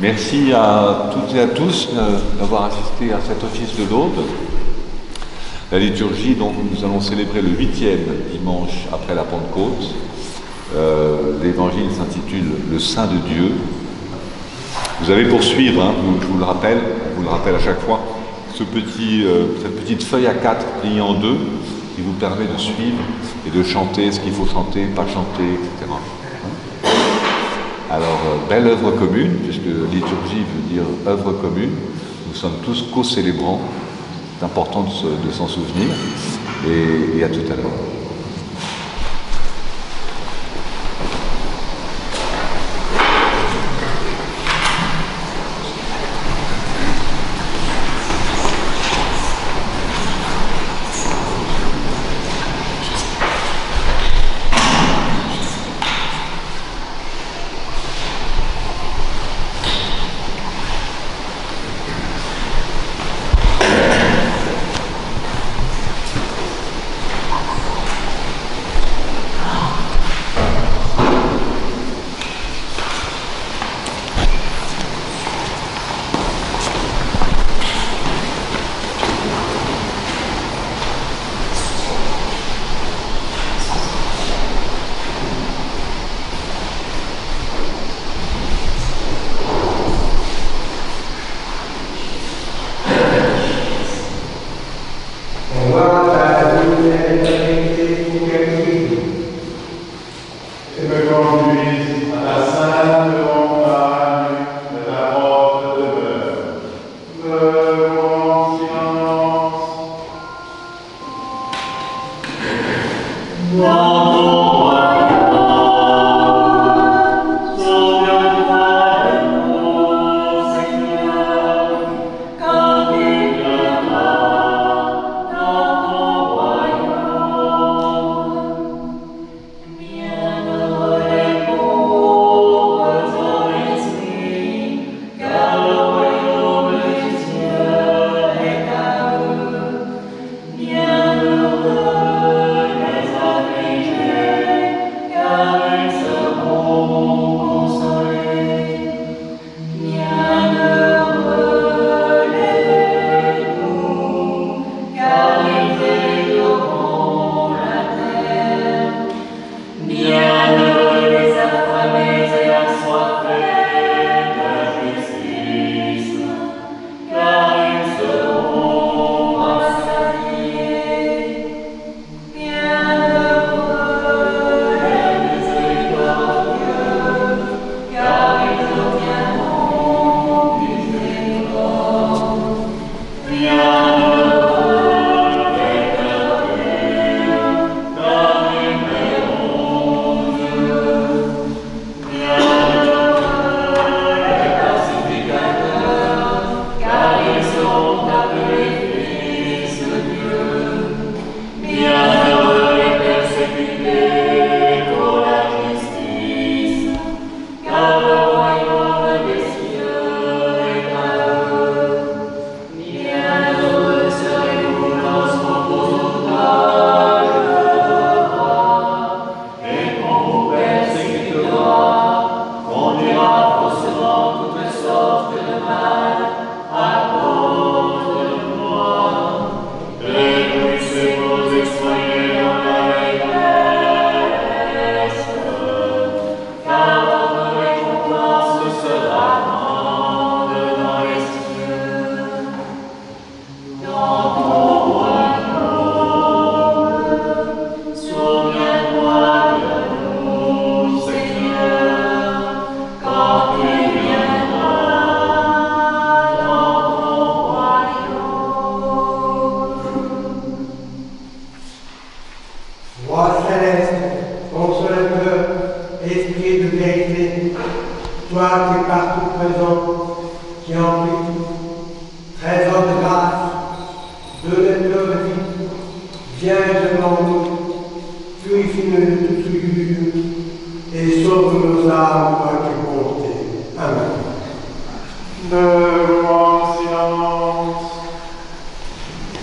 Merci à toutes et à tous d'avoir assisté à cet office de l'Aude. La liturgie, donc, nous allons célébrer le 8e dimanche après la Pentecôte. L'évangile s'intitule « Le Saint de Dieu ». Vous allez poursuivre, hein, je vous le rappelle, on vous le rappelle à chaque fois, cette petite feuille A4 pliée en deux qui vous permet de suivre et de chanter ce qu'il faut chanter, pas chanter, etc. Alors, belle œuvre commune, puisque liturgie veut dire œuvre commune. Nous sommes tous co-célébrants. C'est important de s'en souvenir. Et à tout à l'heure.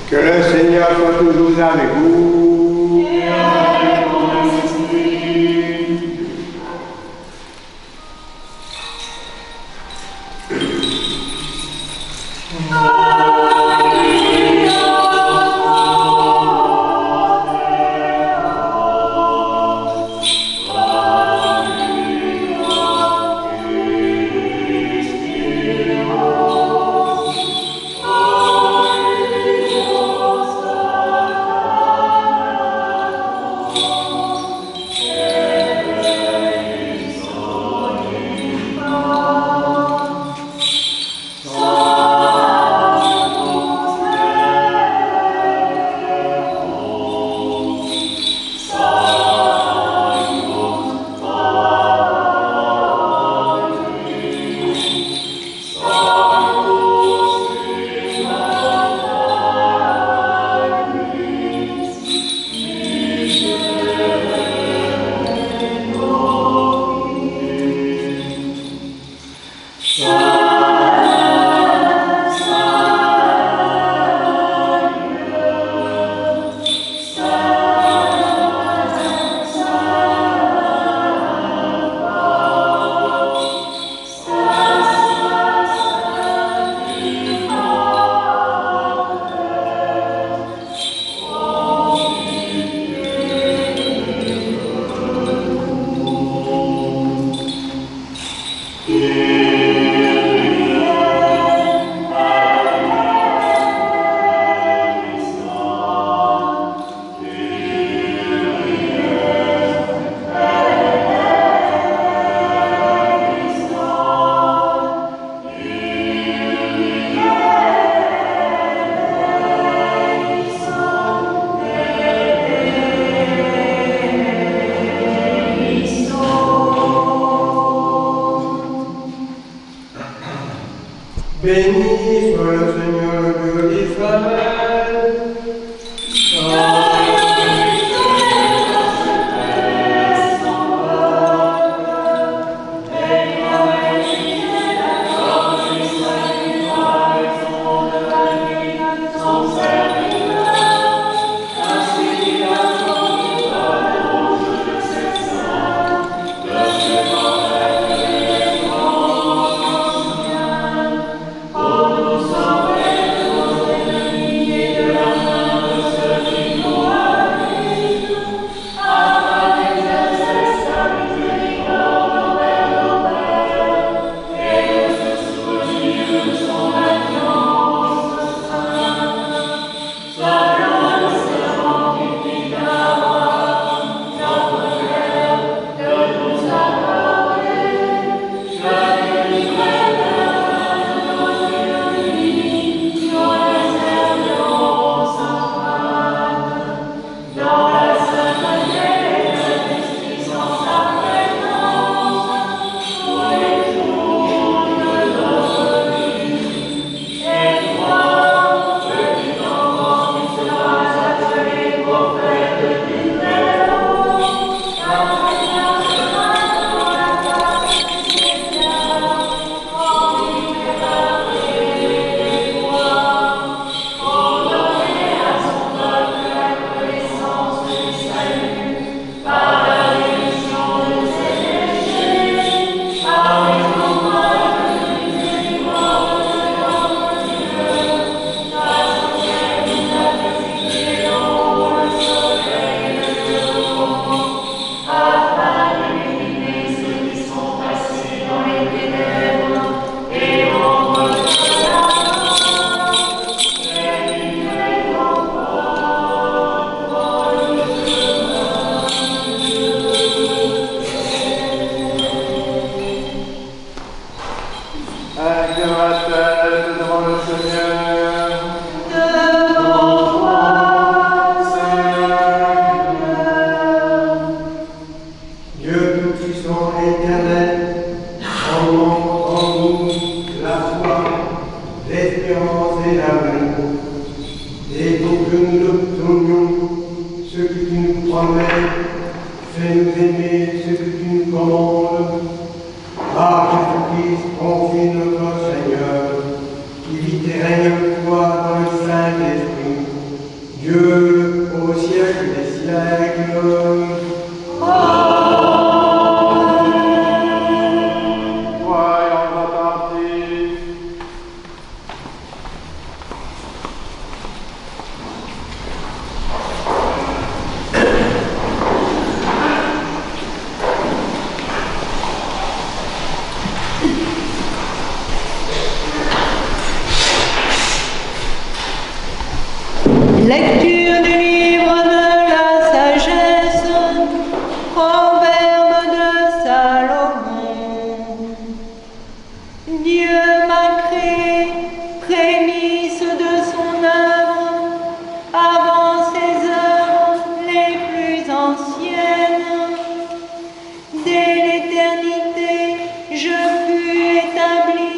Que le Seigneur soit toujours avec vous. Et avec ton esprit. Béni soit le Seigneur, le Dieu d'Israël. Lecture du livre de la sagesse, proverbe de Salomon. Dieu m'a créé, prémisse de son œuvre, avant ses œuvres les plus anciennes. Dès l'éternité, je fus établi,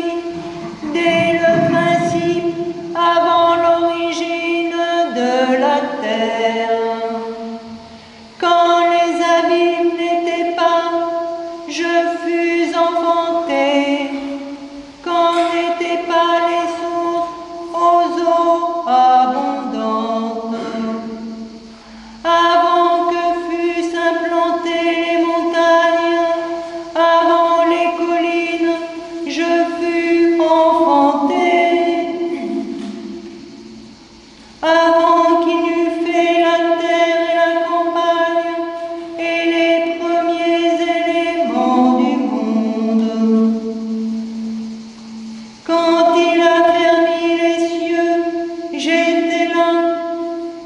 dès le principe, avant l'origine de la terre. Quand les abîmes n'étaient pas, je fus enfanté. Quand n'étaient pas les sources aux eaux abondantes. Avant que fussent implantées les montagnes, avant les collines, je fus enfanté. Avant qu'il n'eût fait la terre et la campagne et les premiers éléments du monde. Quand il a fermé les cieux, j'étais là.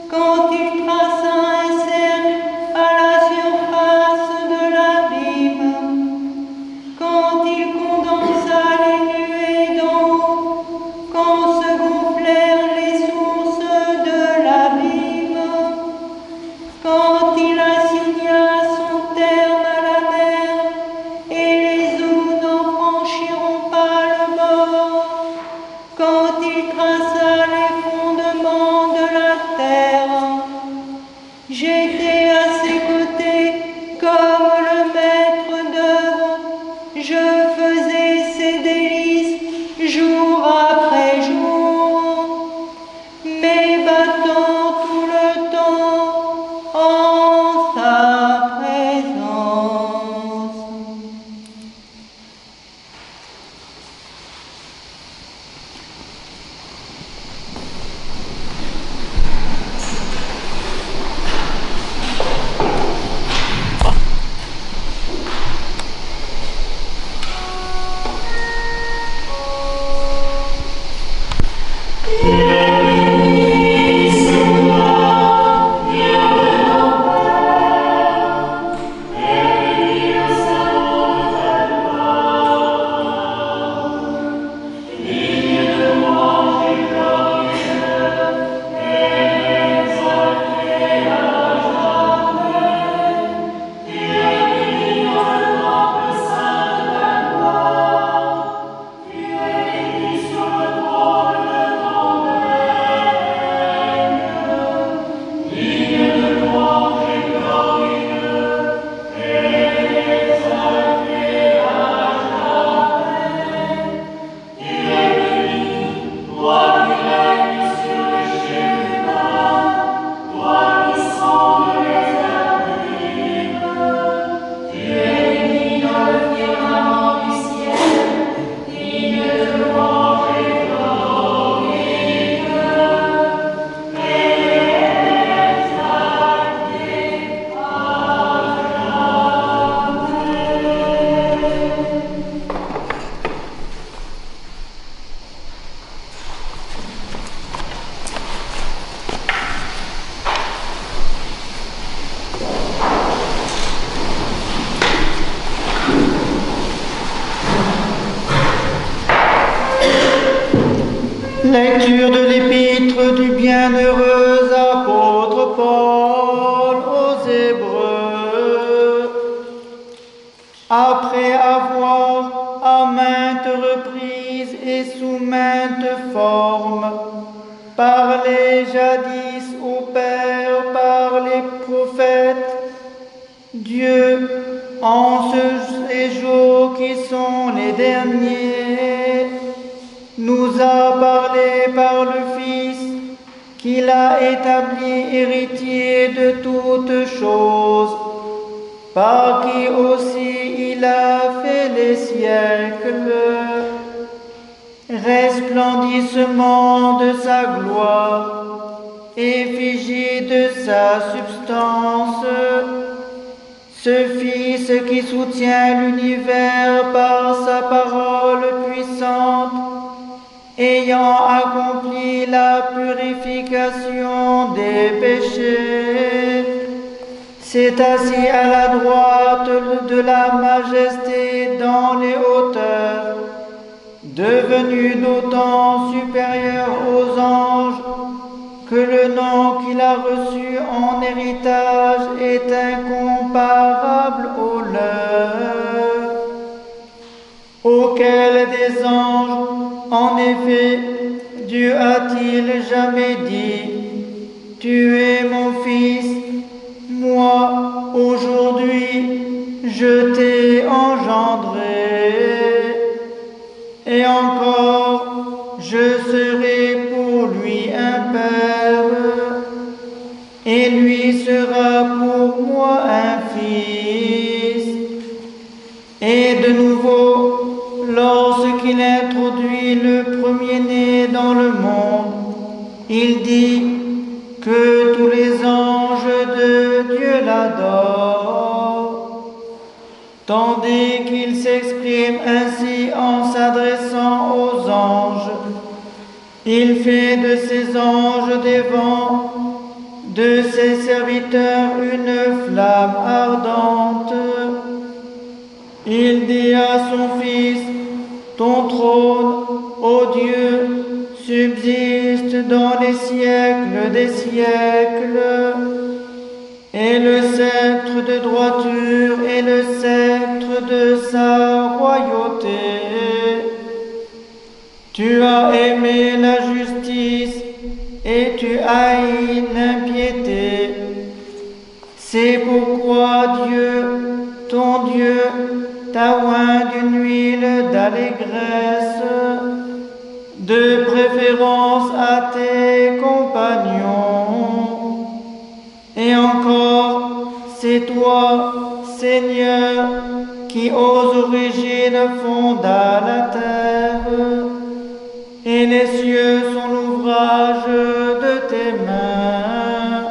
Quand il traça un cercle à la surface de l'abîme. Quand il condensa les nuées d'en haut. Quand se gonflèrent les sources de l'abîme. Quand il assigna son terme à la mer, et les eaux n'en franchiront pas le bord. Quand il traça les fondements de la terre, j'étais à ses côtés comme le maître d'œuvre. Je faisais ses délices jour après jour, m'ébattant tout le temps en sa présence. Lecture de l'épître du bienheureux apôtre Paul aux Hébreux. Après avoir à maintes reprises et sous maintes formes parlé jadis au Père par les prophètes, Dieu, en ces jours qui sont les derniers, nous a parlé par le Fils qu'il a établi héritier de toutes choses, par qui aussi il a fait les siècles, resplendissement de sa gloire, effigie de sa substance, ce Fils qui soutient l'univers par sa parole puissante ayant accompli la purification des péchés, s'est assis à la droite de la majesté dans les hauteurs, devenu d'autant supérieur aux anges que le nom qu'il a reçu en héritage est incomparable au leur. Auquel des anges, en effet, Dieu a-t-il jamais dit, « Tu es mon fils, moi, aujourd'hui, je t'ai engendré. » Et encore, je serai pour lui un père, et lui sera pour moi un fils. Et de nouveau, lorsqu'il introduit le premier-né dans le monde, il dit que tous les anges de Dieu l'adorent, tandis qu'il s'exprime ainsi en s'adressant aux anges. Il fait de ses anges des vents, de ses serviteurs une flamme ardente. Il dit à son Fils, ton trône, ô Dieu, subsiste dans les siècles des siècles, et le sceptre de droiture est le sceptre de sa royauté. Tu as aimé la justice et tu haïs l'impiété. C'est pourquoi Dieu, ton Dieu, t'a oint d'une huile d'allégresse, de préférence à tes compagnons. Et encore, c'est toi, Seigneur, qui aux origines fonda la terre, et les cieux sont l'ouvrage de tes mains.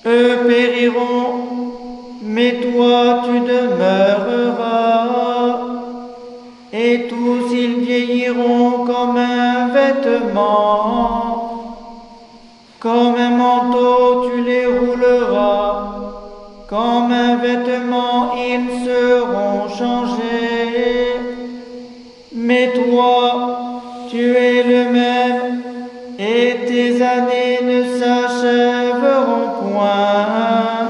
Eux périront, mais toi tu demeureras, et tous ils vieilliront comme un vêtement. Comme un manteau tu les rouleras, comme un vêtement ils seront changés. Mais toi, tu es le même, et tes années ne s'achèveront point.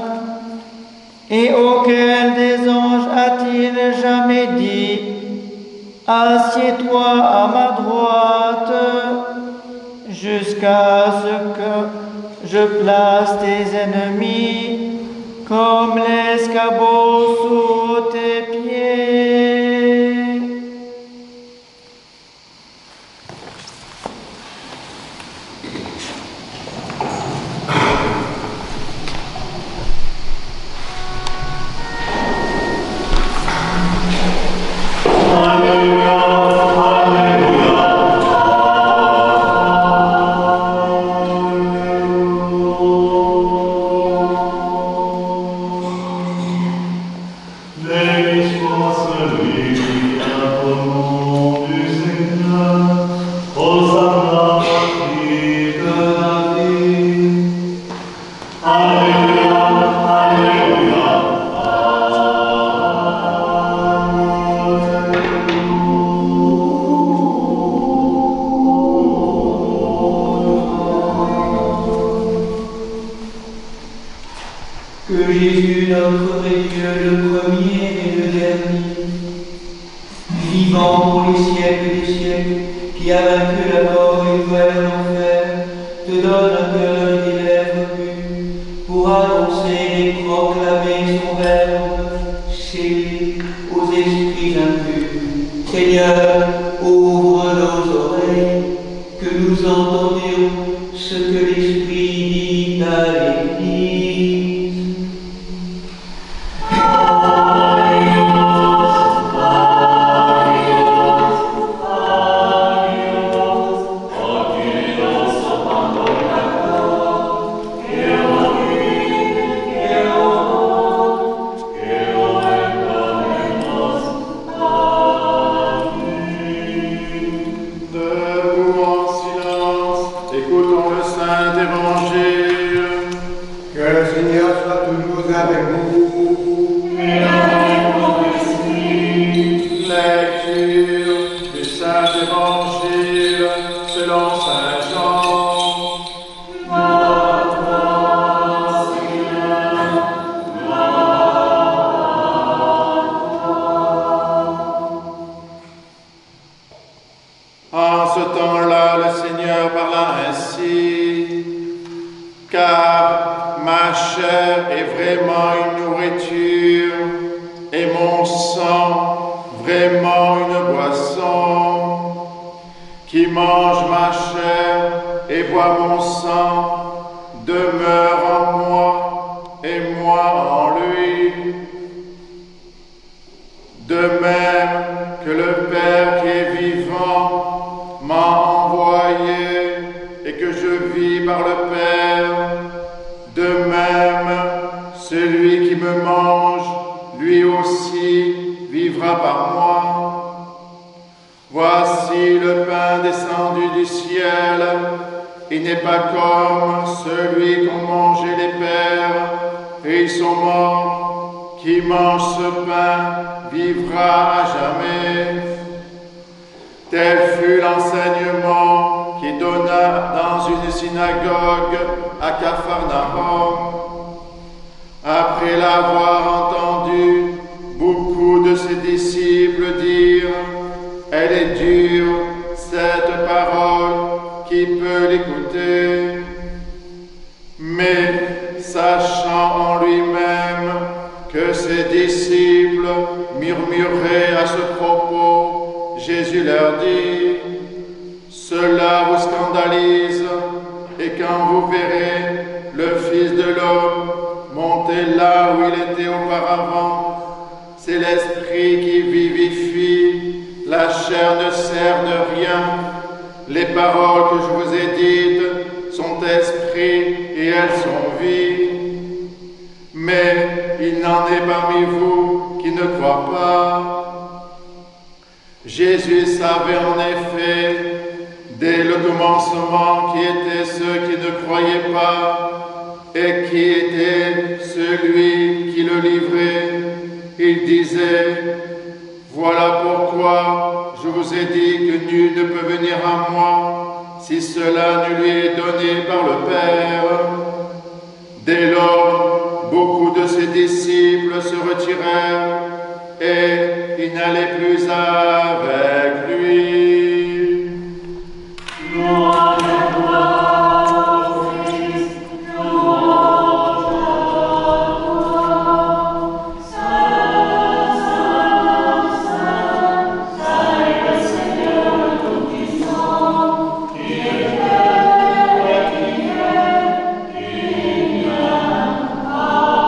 Et auquel des anges a-t-il jamais dit, assieds-toi à ma droite, jusqu'à ce que je place tes ennemis comme l'escabeau sous tes pieds. Que Jésus, notre vrai Dieu, le premier et le dernier, vivant pour les siècles des siècles, qui a vaincu la mort et ouvert l'enfer, te donne un cœur et des lèvres pures, pour annoncer et proclamer son verbe, scellé aux esprits impurs. Seigneur, ouvre nos oreilles, que nous entendions ce que l'Esprit dit à l'Église. En ce temps-là, le Seigneur parla ainsi, car ma chair est vraiment une nourriture et mon sang vraiment une boisson. Qui mange ma chair et boit mon sang demeure en moi et moi en lui. De même que le Père qui est vivant m'a envoyé et que je vis par le Père, de même celui qui me mange, lui aussi vivra par moi. Voici le pain descendu du ciel, il n'est pas comme celui qu'ont mangé les pères, et ils sont morts. Qui mange ce pain vivra à jamais. Tel fut l'enseignement qui donna dans une synagogue à Capharnaüm. Après l'avoir entendu, beaucoup de ses disciples dirent: elle est dure, cette parole, qui peut l'écouter? Mais, sachant en lui-même que ses disciples murmuraient à ce propos, Jésus leur dit: cela vous scandalise, et quand vous verrez le Fils de l'homme monter là où il était auparavant, c'est l'Esprit qui vivifie. La chair ne sert de rien. Les paroles que je vous ai dites sont esprit et elles sont vie. Mais il n'en est parmi vous qui ne croient pas. Jésus savait en effet, dès le commencement, qui étaient ceux qui ne croyaient pas et qui était celui qui le livrait. Il disait: voilà pourquoi je vous ai dit que nul ne peut venir à moi si cela ne lui est donné par le Père. Dès lors, beaucoup de ses disciples se retirèrent et ils n'allaient plus avec lui. Gloire à toi, Christ, louange à toi. Saint, Saint, Saint, Saint est le Seigneur le Tout-Puissant, qui était et qui est, qui vient. Amen.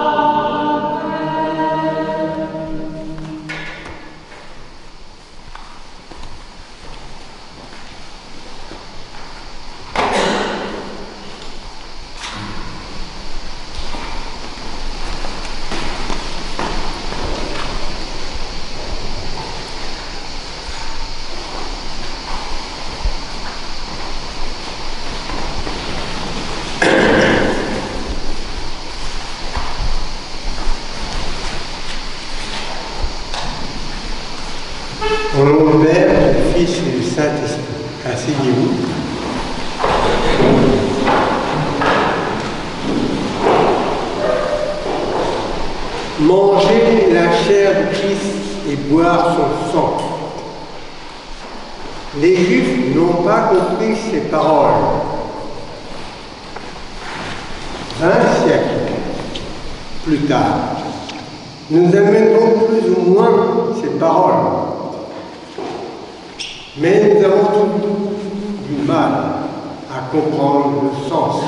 Au nom du Père, du Fils et du Saint-Esprit. Asseyez-vous. Manger la chair du Christ et boire son sang. Les Juifs n'ont pas compris ces paroles. 20 siècles plus tard, nous admettons plus ou moins ces paroles. Mais nous avons tous du mal à comprendre le sens.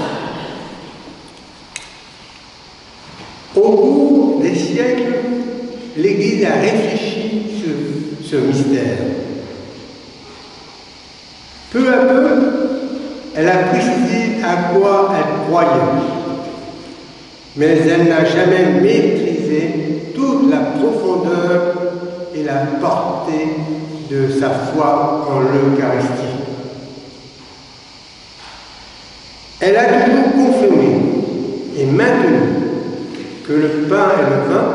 Au cours des siècles, l'Église a réfléchi sur ce mystère. Peu à peu, elle a précisé à quoi elle croyait, mais elle n'a jamais maîtrisé toute la profondeur et la portée de sa foi en l'Eucharistie. Elle a toujours confirmé et maintenu que le pain et le vin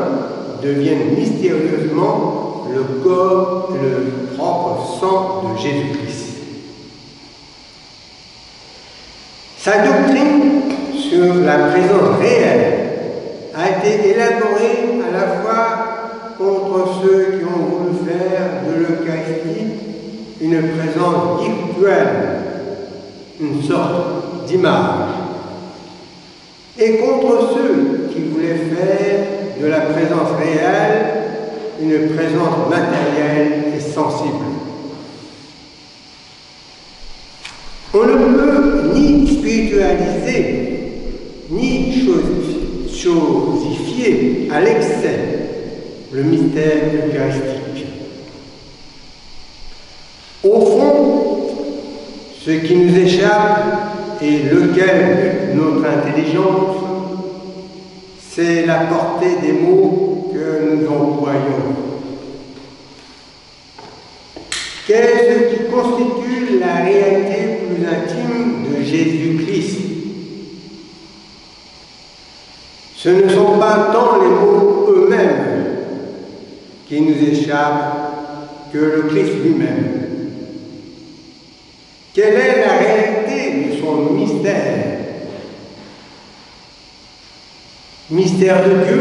deviennent mystérieusement le corps et le propre sang de Jésus-Christ. Sa doctrine sur la présence réelle a été élaborée à la fois contre ceux qui ont voulu faire de l'Eucharistie une présence virtuelle, une sorte d'image, et contre ceux qui voulaient faire de la présence réelle une présence matérielle et sensible. On ne peut ni spiritualiser, ni chosifier à l'excès le mystère eucharistique. Au fond, ce qui nous échappe et lequel notre intelligence, c'est la portée des mots que nous employons. Qu'est-ce qui constitue la réalité plus intime de Jésus-Christ? Ce ne sont pas tant les mots eux-mêmes qui nous échappent que le Christ lui-même. Quelle est la réalité de son mystère? Mystère de Dieu,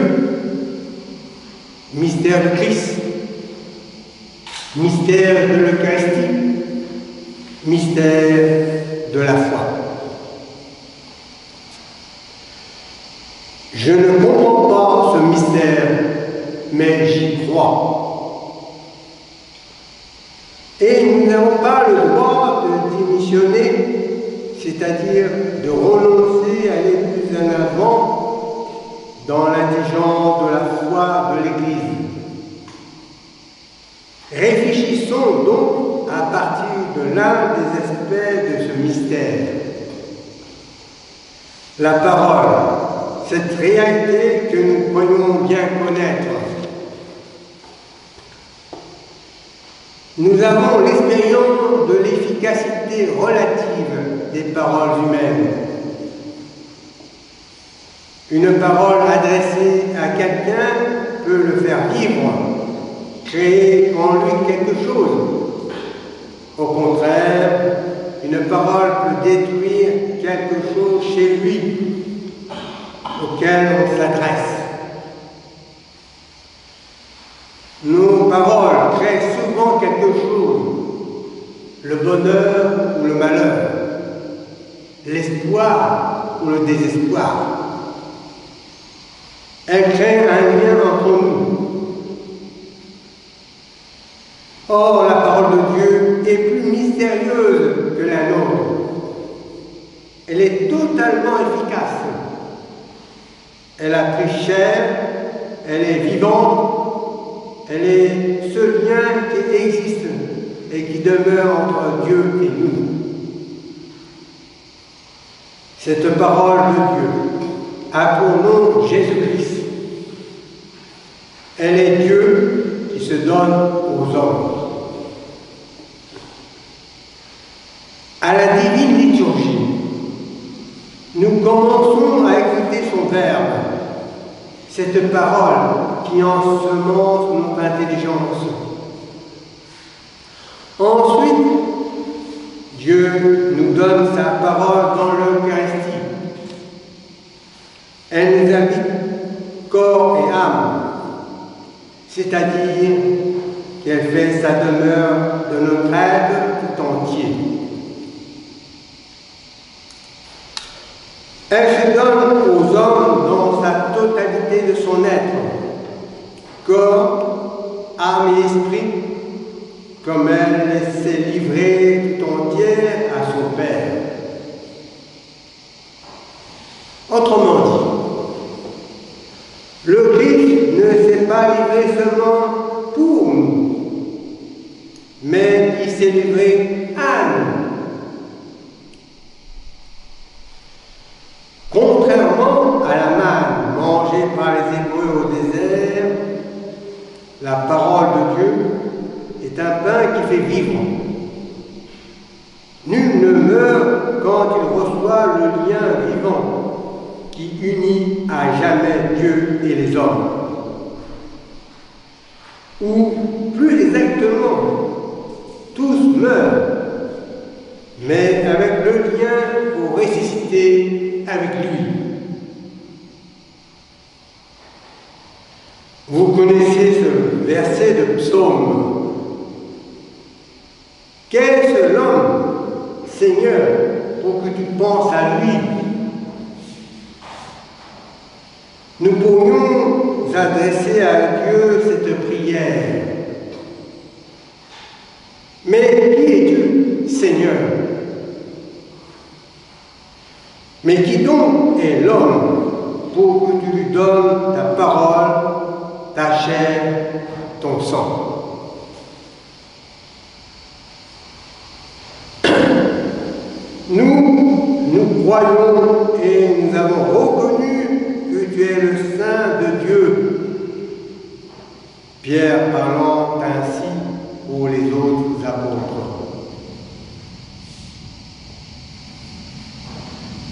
mystère de Christ, mystère de l'Eucharistie, mystère de la foi. Je ne comprends pas ce mystère, mais j'y crois. Et nous n'avons pas le droit de démissionner, c'est-à-dire de renoncer à aller plus en avant dans l'indigence de la foi de l'Église. Réfléchissons donc à partir de l'un des aspects de ce mystère. La parole, cette réalité que nous croyons bien connaître. Nous avons l'expérience de l'efficacité relative des paroles humaines. Une parole adressée à quelqu'un peut le faire vivre, créer en lui quelque chose. Au contraire, une parole peut détruire quelque chose chez lui, auquel on s'adresse. Nos paroles créent souvent quelque chose, le bonheur ou le malheur, l'espoir ou le désespoir. Elles créent un lien entre nous. Or, la parole de Dieu est plus mystérieuse que la nôtre. Elle est totalement efficace. Elle a pris chair, elle est vivante, elle est ce lien qui existe et qui demeure entre Dieu et nous. Cette parole de Dieu a pour nom Jésus-Christ. Elle est Dieu qui se donne aux hommes. À la divine liturgie, nous commençons à écouter son verbe, cette parole qui ensemence notre intelligence. Ensuite, Dieu nous donne sa parole dans l'Eucharistie. Elle nous habite corps et âme, c'est-à-dire qu'elle fait sa demeure de notre être tout entier. Elle se donne aux hommes dans sa totalité de son être, corps, âme et esprit, comme elle s'est livrée tout entière à son Père. Autrement dit, le Christ ne s'est pas livré seulement pour nous, mais il s'est livré à nous. Contrairement à la manne mangée par les Hébreux au désert, la parole de Dieu est un pain qui fait vivre. Nul ne meurt quand il reçoit le lien vivant qui unit à jamais Dieu et les hommes. Ou plus exactement, tous meurent, mais avec le lien pour ressusciter avec lui. Vous connaissez ce verset de psaume. est-ce l'homme, Seigneur, pour que tu penses à lui? Nous pourrions adresser à Dieu cette prière. Mais qui es-tu, Seigneur? Mais qui donc est l'homme pour que tu lui donnes ta parole, ta chair, ton sang? Nous croyons et nous avons reconnu que tu es le Saint de Dieu. Pierre parlant ainsi pour les autres apôtres.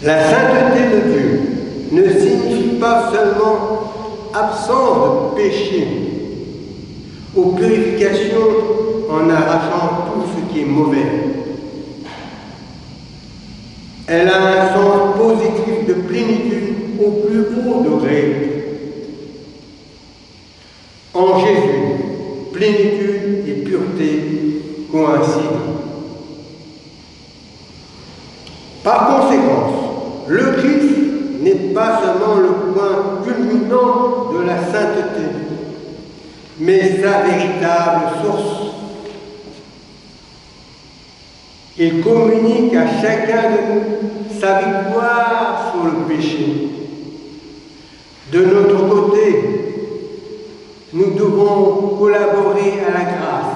La sainteté de Dieu ne signifie pas seulement absence de péché ou purification en arrachant tout ce qui est mauvais. Elle a un sens positif de plénitude au plus haut degré. En Jésus, plénitude et pureté coïncident. Par conséquent, le Christ n'est pas seulement le point culminant de la sainteté, mais sa véritable source. Il communique à chacun de nous sa victoire sur le péché. De notre côté, nous devons collaborer à la grâce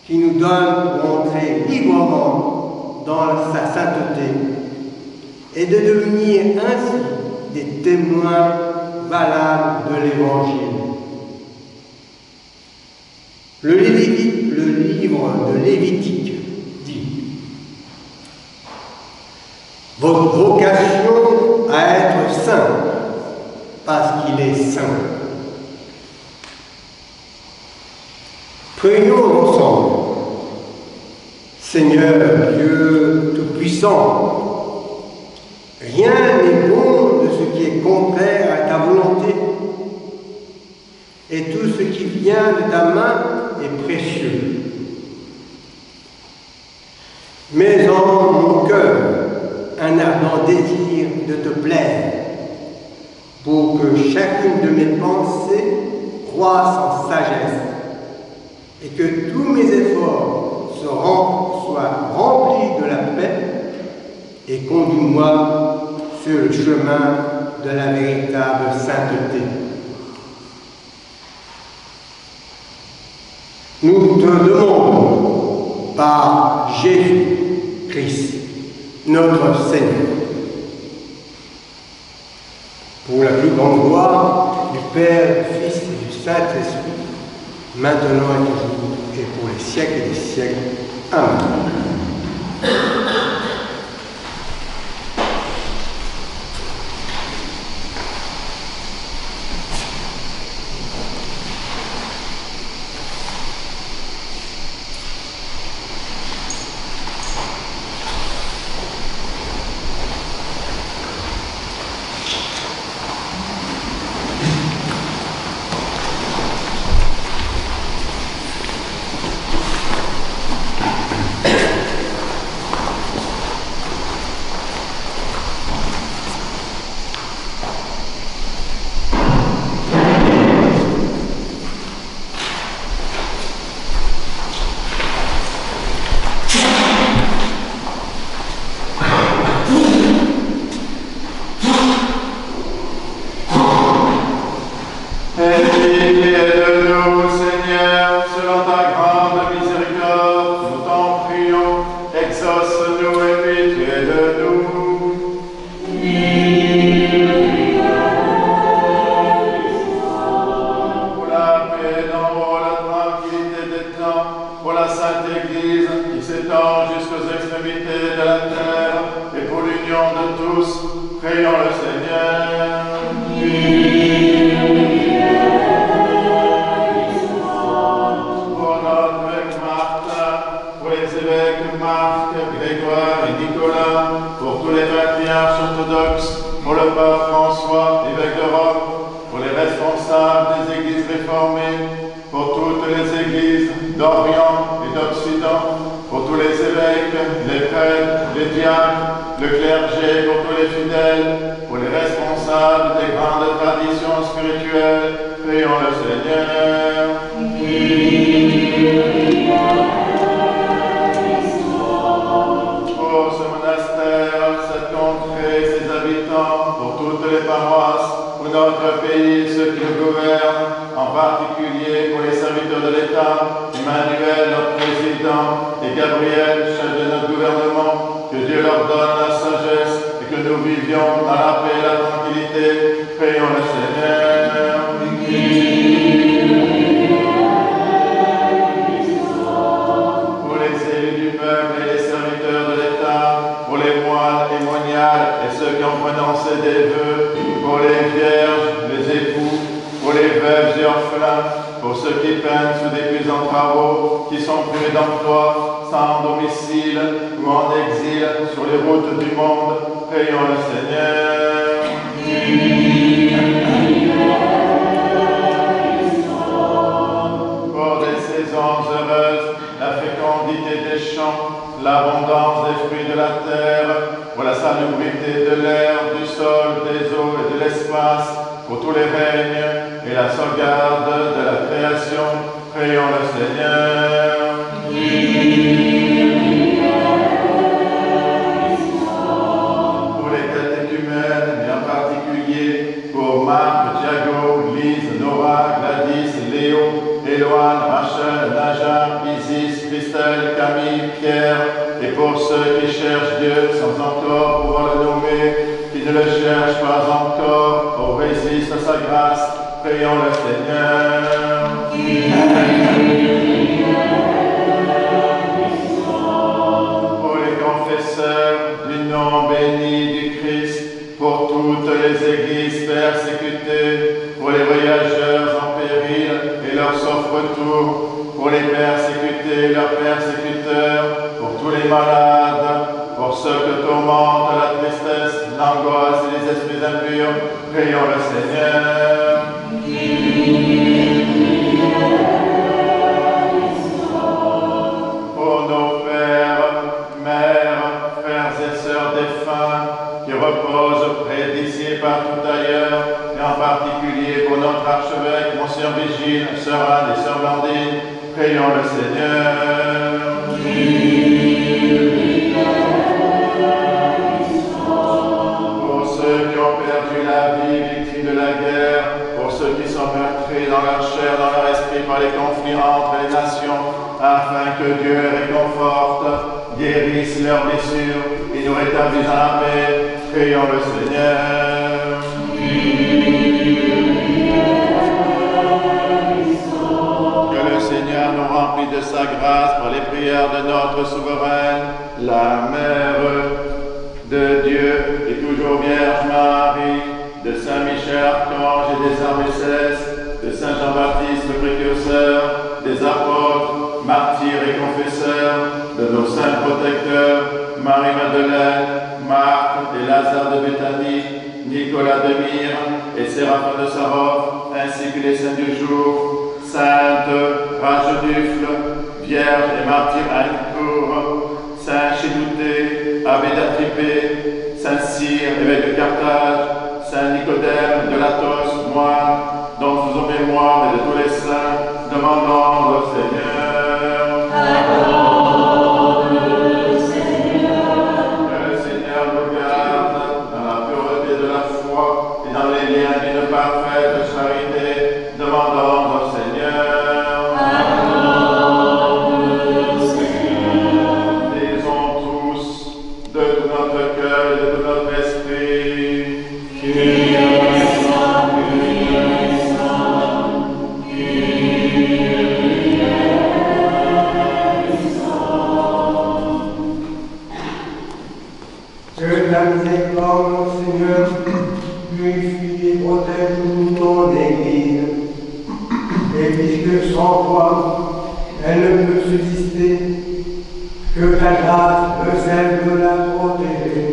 qui nous donne pour entrer librement dans sa sainteté et de devenir ainsi des témoins valables de l'Évangile. Le livre de Lévitique dit: votre vocation à être saint, parce qu'il est saint. Prions ensemble. Seigneur Dieu Tout-Puissant, rien n'est bon de ce qui est contraire à ta volonté, et tout ce qui vient de ta main est précieux. Mets en mon cœur un ardent désir de te plaire, pour que chacune de mes pensées croisse en sagesse, et que tous mes efforts soient remplis de la paix, et conduis-moi sur le chemin de la véritable sainteté. Nous te demandons par Jésus-Christ, notre Seigneur, pour la plus grande gloire du Père, du Fils et du Saint-Esprit, maintenant et toujours, et pour les siècles des siècles. Amen. D'Orient et d'Occident, pour clergés, pour tous les fidèles, pour les responsables des grandes traditions spirituelles, prions le Seigneur. Pour ce monastère, cette contrée, ses habitants, pour toutes les paroisses, pour notre pays, ceux qui le gouvernent, en particulier pour les serviteurs de l'État, Emmanuel, notre président, et Gabriel, chef de notre gouvernement, que Dieu leur donne la sagesse et que nous vivions dans la paix et la tranquillité. Prions le Seigneur. Pour les élus du peuple et les serviteurs de l'État, pour les moines et moniales et ceux qui ont prononcé des vœux, pour les vierges, les époux, pour les veuves et orphelins, pour ceux qui peinent sous d'épuisants travaux, qui sont privés d'emploi, sans domicile ou en exil sur les routes du monde, prions le Seigneur. Pour des saisons heureuses, la fécondité des champs, l'abondance des fruits de la terre, pour la salubrité de l'air, du sol, des eaux et de l'espace, pour tous les règnes et la sauvegarde de la création, prions le Seigneur. Pour les catéchumènes, et en particulier pour Marc, Thiago, Lise, Nora, Gladys, Léo, Éloane, Rachel, Naja, Isis, Christelle, Camille, Pierre, et pour ceux qui cherchent Dieu sans encore pouvoir le nommer, qui ne le cherchent pas encore, ou résistent à sa grâce, prions le Seigneur. Pour les confesseurs du nom béni du Christ, pour toutes les églises persécutées, pour les voyageurs en péril et leur sauf retour, pour les persécutés et leurs persécuteurs, pour tous les malades, pour ceux que tourmente la tristesse, l'angoisse et les esprits impurs, prions le Seigneur. Pour nos pères, mères, frères et sœurs défunts, qui reposent près d'ici et partout ailleurs, et en particulier pour notre archevêque, Monseigneur Vigile, Sœur Anne et Sœur Blandine, prions le Seigneur. Pour ceux qui ont perdu la vie, victimes de la guerre, pour ceux qui sont meurtris dans leur chair, dans leur esprit par les conflits entre les nations, afin que Dieu réconforte, guérisse leurs blessures et nous rétablisse dans la paix, prions le Seigneur. Que le Seigneur nous remplisse de sa grâce par les prières de notre souveraine, la Mère de Dieu et toujours Vierge Marie, de Saint Michel Archange et des armées célestes, de Saint Jean-Baptiste le précurseur, des apôtres, martyrs et confesseurs, de nos saints protecteurs, Marie-Madeleine, Marc et Lazare de Béthanie, Nicolas de Myre et Séraphin de Sarov, ainsi que les saints du jour, Sainte Rajedufle, Vierge et martyr Annecourt, Saint Chidouté, Abbé d'Atripé, Saint Cyr, évêque de Carthage, Saint Nicodème de Latos, moine, dont nous faisons mémoire et de tous les saints, demandons au Seigneur. Accorde, Seigneur. Que le Seigneur nous garde dans la pureté de la foi et dans les liens d'une parfaite charité, demandons au Seigneur. Accorde, Seigneur. Disons tous de tout notre cœur et de tout notre esprit. Que la miséricorde, Seigneur, purifie et protège ton Église. Et puisque sans toi, elle ne peut subsister, que ta grâce me serve de la protéger.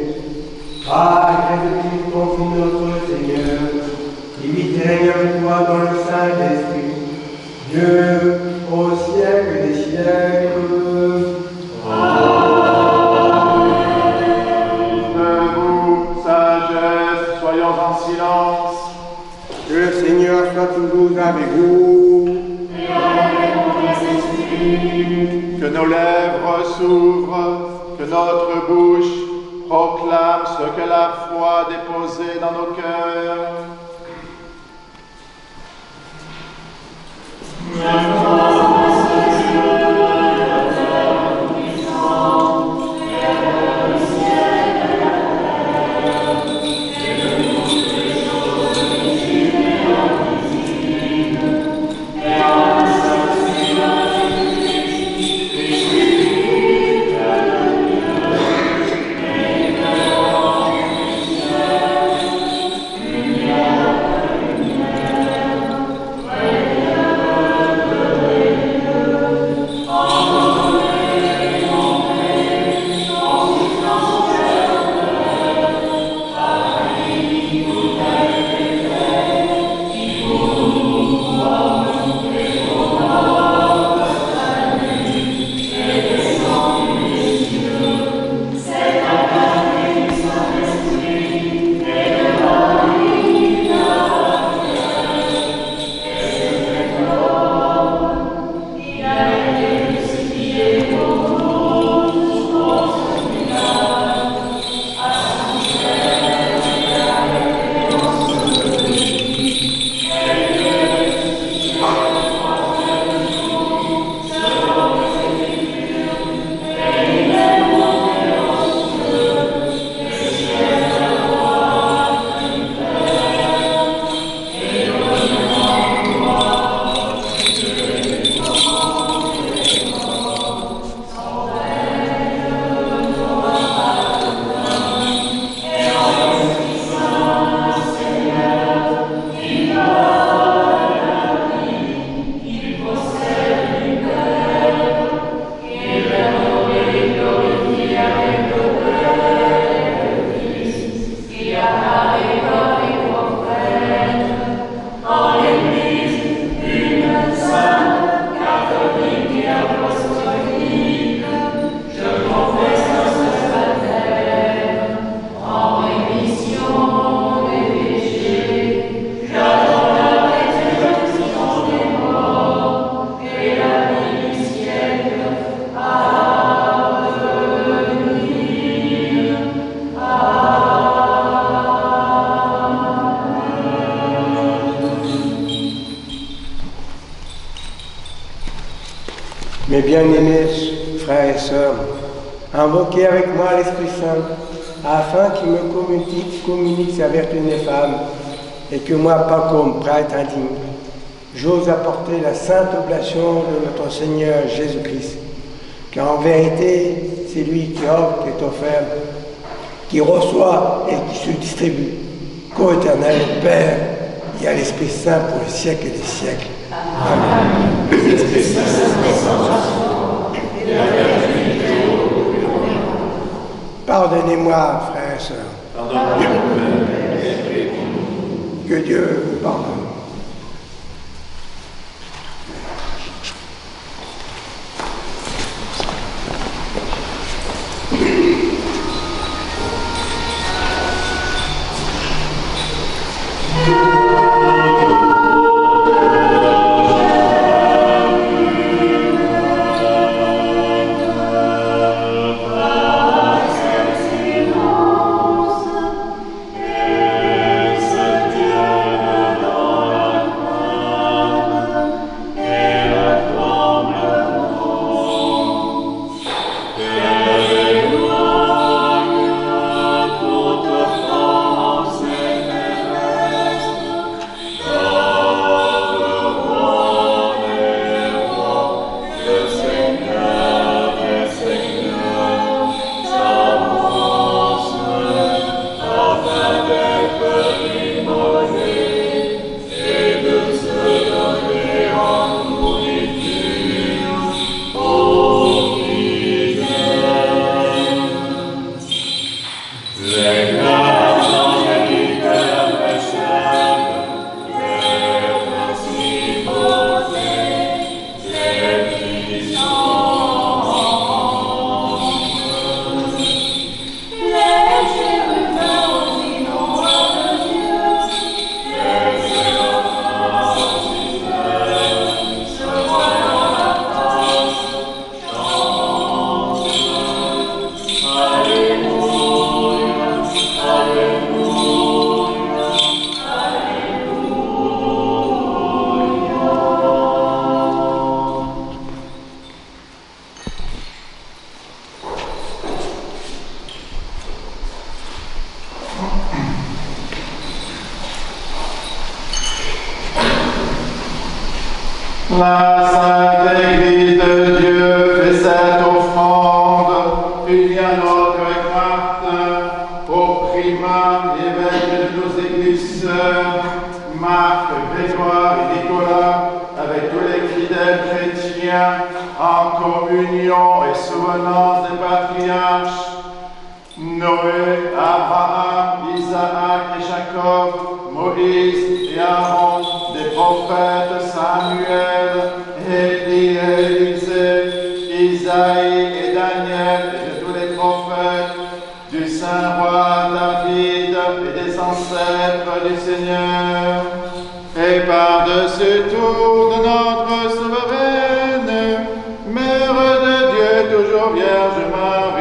Par Jésus-Christ, ton Fils notre Seigneur, qui vit et règne avec toi dans le Saint-Esprit, Dieu au siècle des siècles. Amen. soit toujours avec vous. Que nos lèvres s'ouvrent, que notre bouche proclame ce que la foi a déposé dans nos cœurs. Mes bien-aimés frères et sœurs, invoquez avec moi l'Esprit Saint, afin qu'il me communique sa vertu néfame, et que moi, pas comme prêtre indigne, j'ose apporter la sainte oblation de notre Seigneur Jésus-Christ, car en vérité, c'est lui qui offre, qui est offert, qui reçoit et qui se distribue, qu'au éternel Père et à l'Esprit Saint pour les siècles des siècles. Amen. Pardonnez-moi, frères et sœurs. Que Dieu vous pardonne. Silence, et se tienne dans La Sainte Église de Dieu fait cette offrande, unie à notre avec Martin, au primat évêque de nos églises sœurs, Marc, Grégoire et Nicolas, avec tous les fidèles chrétiens, en communion et souvenance des patriarches, Noé, Abraham, Isaac et Jacob, Moïse et Aaron, des prophètes Samuel, Élie et Élisée, Isaïe et Daniel, et de tous les prophètes, du saint roi David et des ancêtres du Seigneur, et par-dessus tout de notre souveraine, Mère de Dieu, toujours Vierge Marie.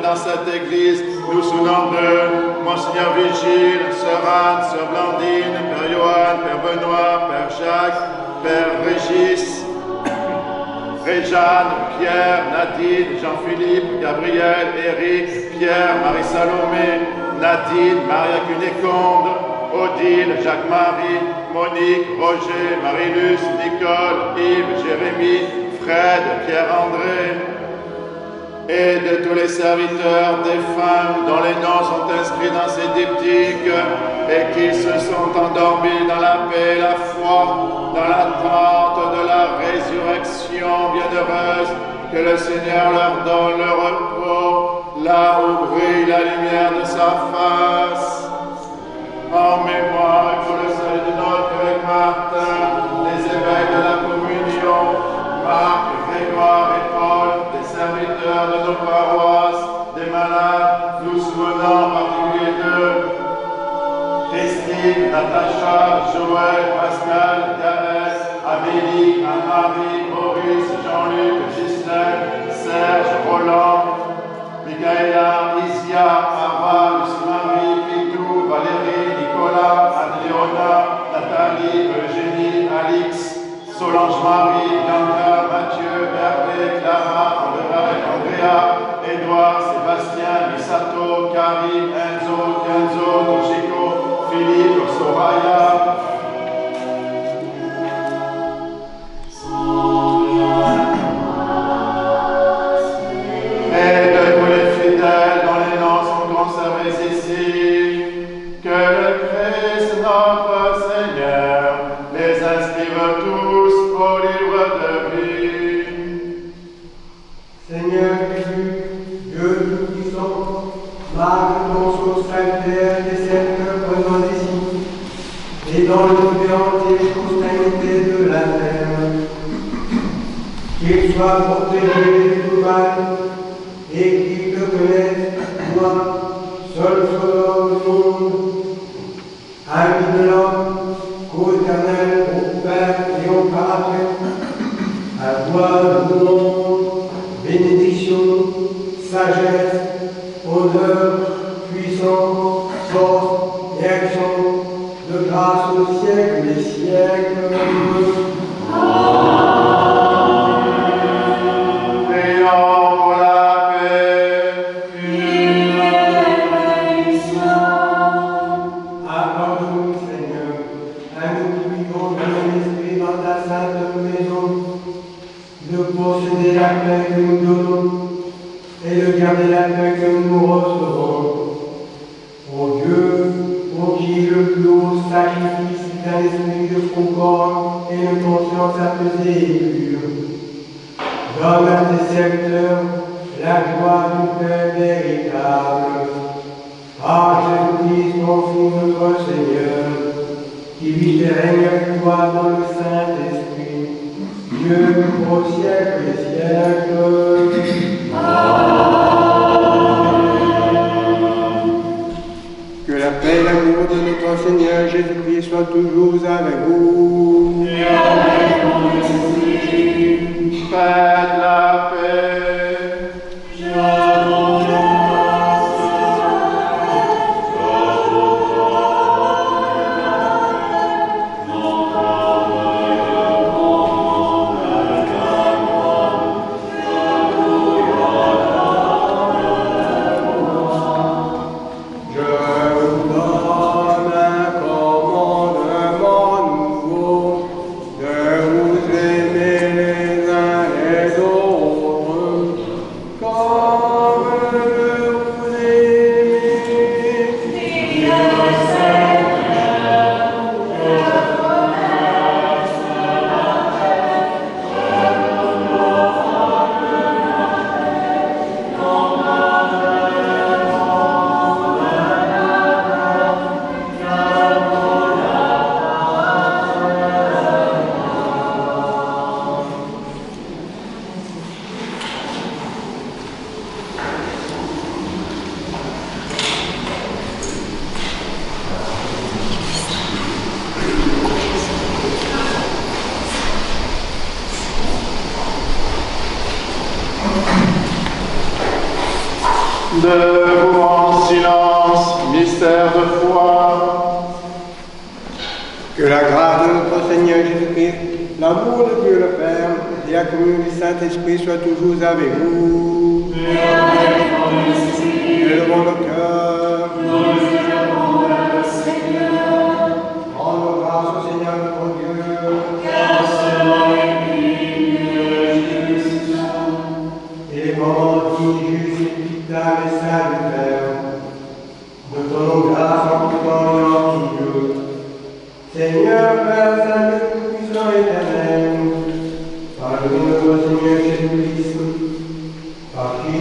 Dans cette église, nous souvenons de Monseigneur Vigile, Sœur Anne, Sœur Blandine, Père Johan, Père Benoît, Père Jacques, Père Régis, Réjeanne, Pierre, Nadine, Jean-Philippe, Gabriel, Éric, Pierre, Marie-Salomé, Nadine, Maria Cunéconde, Odile, Jacques-Marie, Monique, Roger, Marie-Luce, Nicole, Yves, Jérémie, Fred, Pierre-André, et de tous les serviteurs défunts dont les noms sont inscrits dans ces diptyques et qui se sont endormis dans la paix et la foi, dans l'attente de la résurrection bienheureuse, que le Seigneur leur donne le repos, là où brille la lumière de sa face. En mémoire et pour le salut de notre évêque Martin, les évêques de la communion, Cécile, Natacha, Joël, Pascal, Gaël, Amélie, Anne-Marie, Maurice, Jean-Luc, Ghislaine, Serge, Roland, Michaela, Isia, Ava, Lucie-Marie, Pitou, Valérie, Nicolas, Anne-Léona, Nathalie, Eugénie, Alix, Solange-Marie, Bianca, Mathieu, Hervé, Clara, Andrea, Édouard, Sébastien, Misato, Karim, Enzo, Kenzo, Toshiko, Philippe, Soraya. Et de tous les fidèles dont les noms sont conservés ici, que le Christ notre Seigneur les inscrive tous au livre de vie. Seigneur Jésus, Dieu Tout-Puissant, marque ton sceau salutaire des cercles présents ici, et dans l'opulente consternité de la terre, qu'ils soient protégés de tout mal, et qu'ils te connaissent, toi, seul sauveur du monde, ami de l'homme, co-éternel au Père et au Paradis, à toi le monde, bénédiction, sagesse, honneur, puissance, force et action, de grâce au siècle des siècles. Prions pour la paix. Accorde-nous, Seigneur, à nous qui vivons dans l'esprit dans ta sainte maison, de posséder la paix que nous donnons et de garder la paix que nous recevons. Ô Dieu, pour qui le plus haut sacrifice est un esprit de concorde et une conscience apaisée et pure, donne à tes serviteurs la gloire du Père véritable. Par Jésus-Christ, ton Fils, notre Seigneur, qui vit et règne avec toi dans le Saint-Esprit, Dieu au siècle des siècles. Que la paix et l'amour de notre Seigneur Jésus-Christ soient toujours avec vous. Faites la paix. Debout en silence, mystère de foi. Que la grâce de notre Seigneur Jésus-Christ, l'amour de Dieu le Père et la communion du Saint-Esprit soient toujours avec vous. Élevons le cœur. Rendons grâce au Seigneur notre Dieu. Et les moments dignes, justes, équitables et salutaires, nous donnons grâce en tout temps et en tout lieu. Seigneur, Père Saint, tout-puissant et éternel, par le nom de notre Seigneur Jésus-Christ, par qui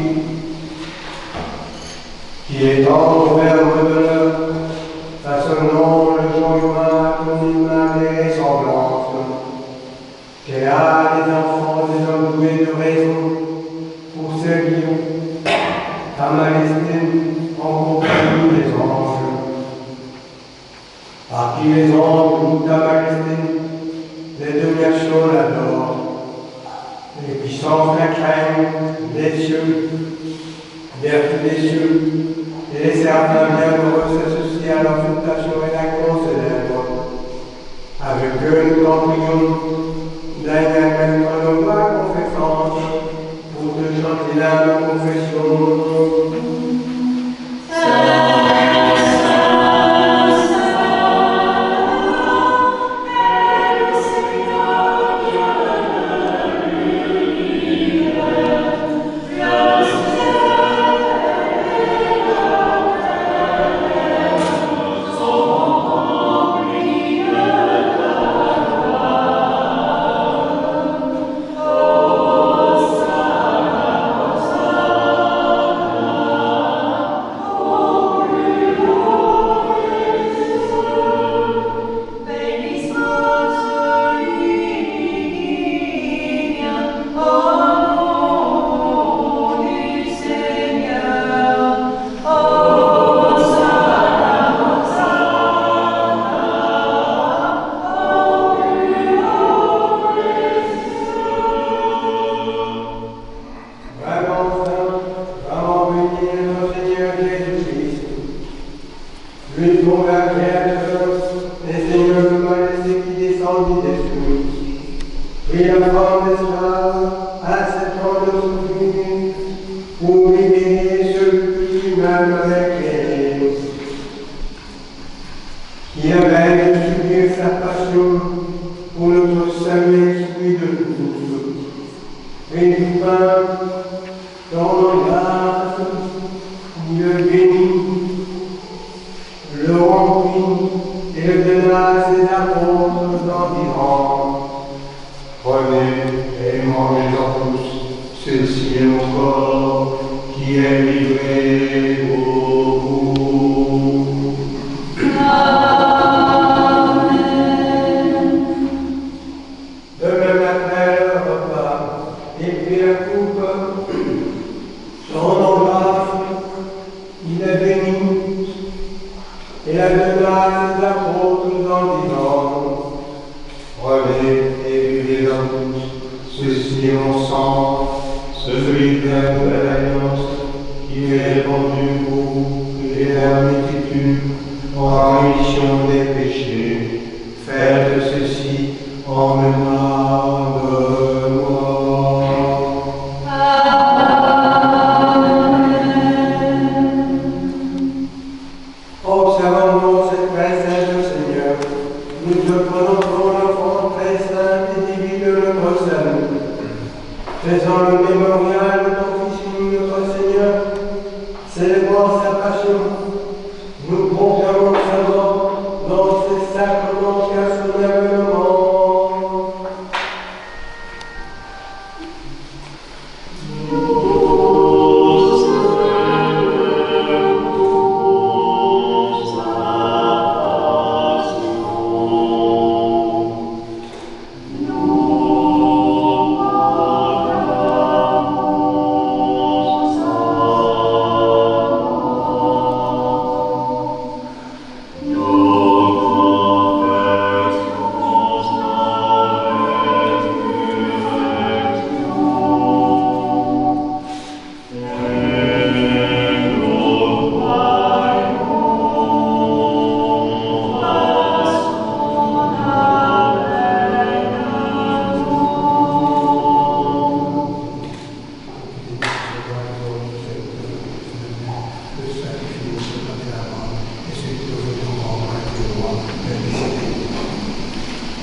étant au verbe de l'heure, façonnant le genre humain comme une image et ressemblance, créa des enfants, des hommes doués de raison, pour servir ta majesté en compagnie des anges. par qui les anges de ta majesté, les dominations l'adorent, les puissances la craignent, les cieux, vertus des cieux, et les servants bienheureux s'associent à leur fondation et la concélèbrent. Avec eux, nous t'en prions, Daniel, maître de loi, confessante, pour te chanter la confession.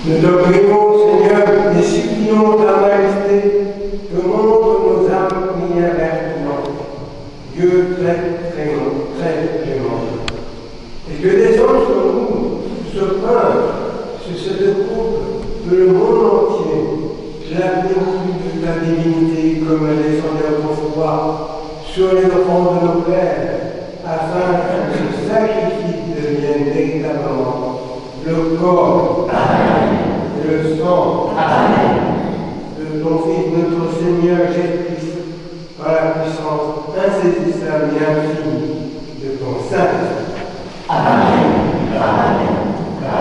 Nous te prions, Seigneur, et supplions ta majesté que montre nos âmes prières vers toi, Dieu très clément, et que descende sur nous ce prince, sur cette coupe de le monde entier, la plénitude de ta divinité comme elle descendait autrefois sur les offrandes de nos pères, afin que ce sacrifice devienne véritablement le corps et le sang de ton Fils, notre Seigneur Jésus-Christ, par la puissance insaisissable et infinie de ton Saint-Esprit. Amen. Amen.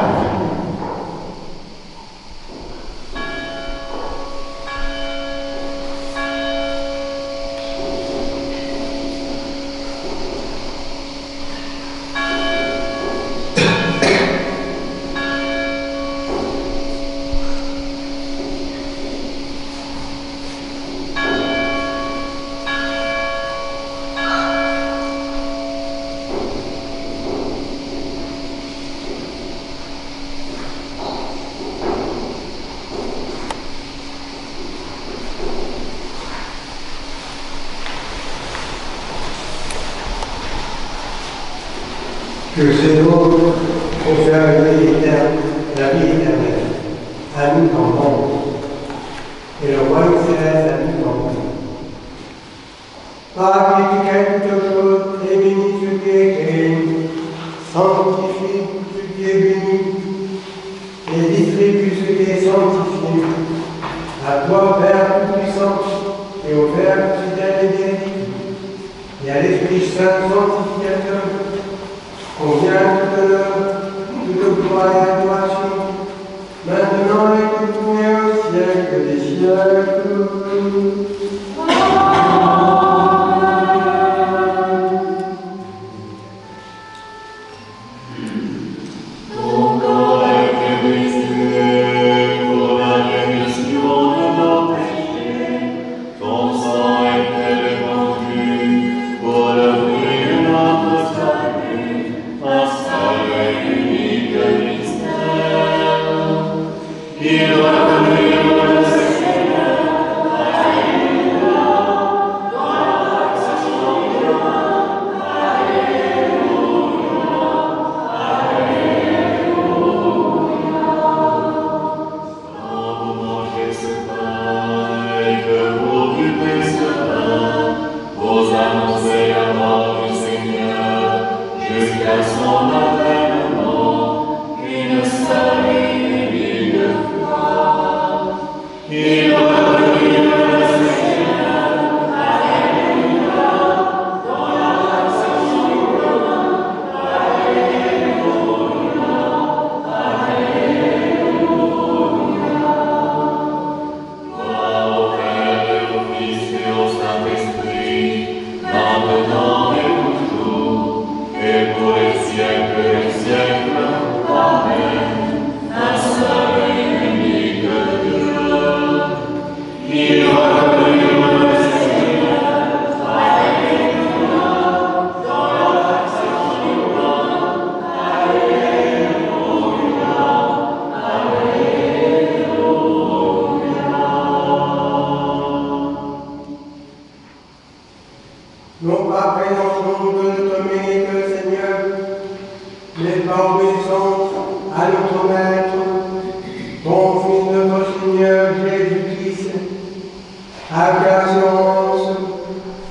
Que ces autres conservent la vie éternelle, à nous qu'en et le royaume céleste à nous qu'en Par qui tu crées toutes choses, et bénis ce qui est créé, sanctifie ce qui est béni, et distribue ce qui est sanctifié. À toi, Père Tout-Puissant, et au Père fidèle et bénédicte, et à l'Esprit Saint sanctificateur, convient tout honneur, toute gloire et adoration, maintenant et toujours et au siècle des siècles. Non pas présentement de notre mérite, Seigneur, mais par obéissance à notre Maître, ton Fils, notre Seigneur Jésus-Christ, avec assurance,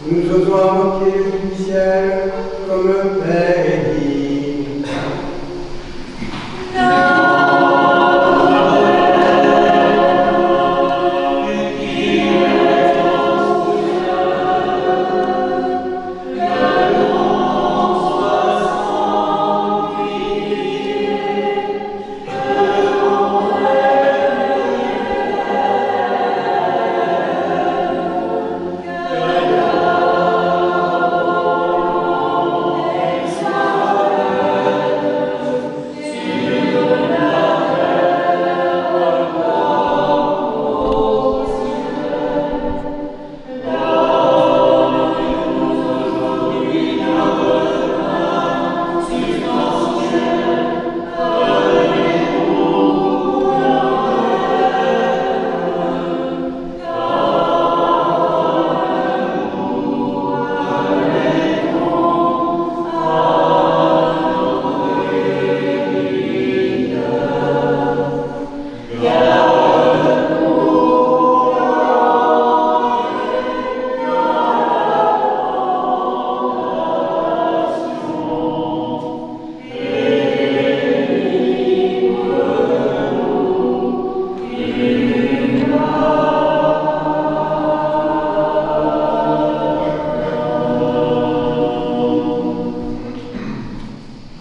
nous osons invoquer le du ciel comme Père et digne.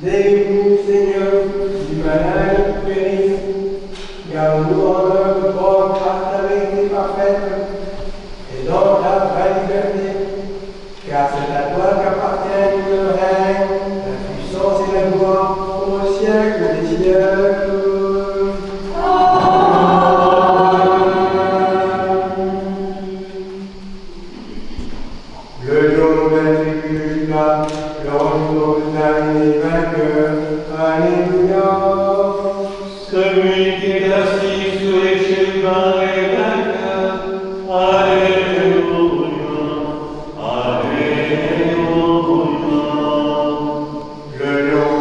Délivre-nous, Seigneur, du malin qui périsse, garde-nous en œuvre bonne par ta vérité parfaite, et dans ta vraie liberté, car c'est à toi qu'appartiennent le règne, la puissance et la gloire au siècle des siècles. Le lion de la tribu de Judas, le retour de David vainqueur. Alléluia. Celui qui est assis sur les chérubins est vainqueur. Alléluia. Alléluia. Le lion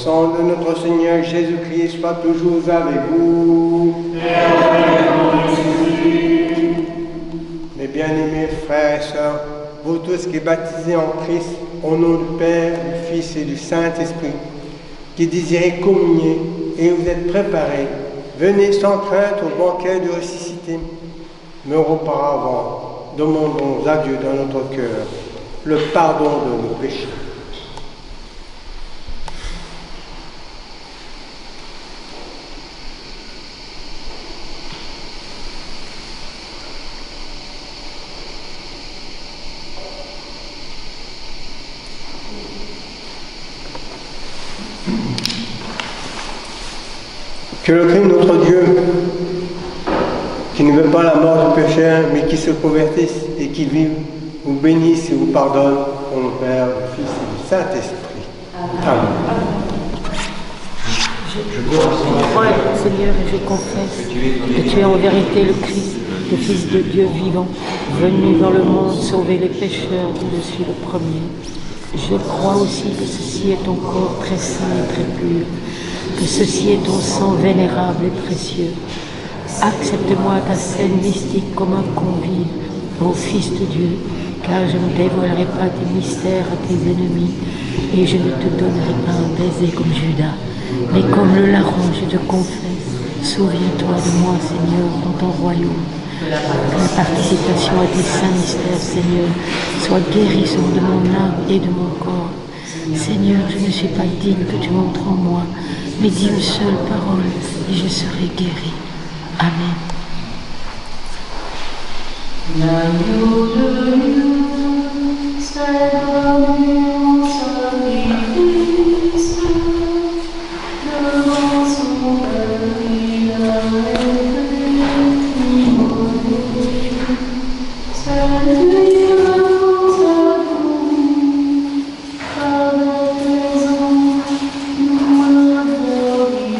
sang de notre Seigneur Jésus-Christ soit toujours avec vous. Mes bien-aimés frères et sœurs, vous tous qui baptisez en Christ, au nom du Père, du Fils et du Saint-Esprit, qui désirez communier et vous êtes préparés, venez sans crainte au banquet du ressuscité. Mais auparavant, demandons à Dieu dans notre cœur le pardon de nos péchés. Que le Christ, notre Dieu, qui ne veut pas la mort du pécheur, mais qui se convertisse et qui vive, vous bénisse et vous pardonne, au nom du Père, du Fils et du Saint-Esprit. Amen. Je crois, Seigneur, et je confesse que tu es en vérité le Christ, le Fils de Dieu vivant, venu dans le monde sauver les pécheurs, dont je suis le premier. Je crois aussi que ceci est ton corps très saint et très pur, que ceci est ton sang vénérable et précieux. Accepte-moi ta scène mystique comme un convive, ô Fils de Dieu, car je ne dévoilerai pas tes mystères à tes ennemis, et je ne te donnerai pas un baiser comme Judas, mais comme le larron, je te confesse. Souviens-toi de moi, Seigneur, dans ton royaume. Que la participation à tes saints mystères, Seigneur, soit guérison de mon âme et de mon corps. Seigneur, je ne suis pas digne que tu entres en moi, mais dis une seule parole et je serai guéri. Amen. L'agneau de Dieu, c'est venu en sacrifice, devant son Père, il a été immolé. C'est lui l'annonce à nous, avec les anges, nous la glorifions.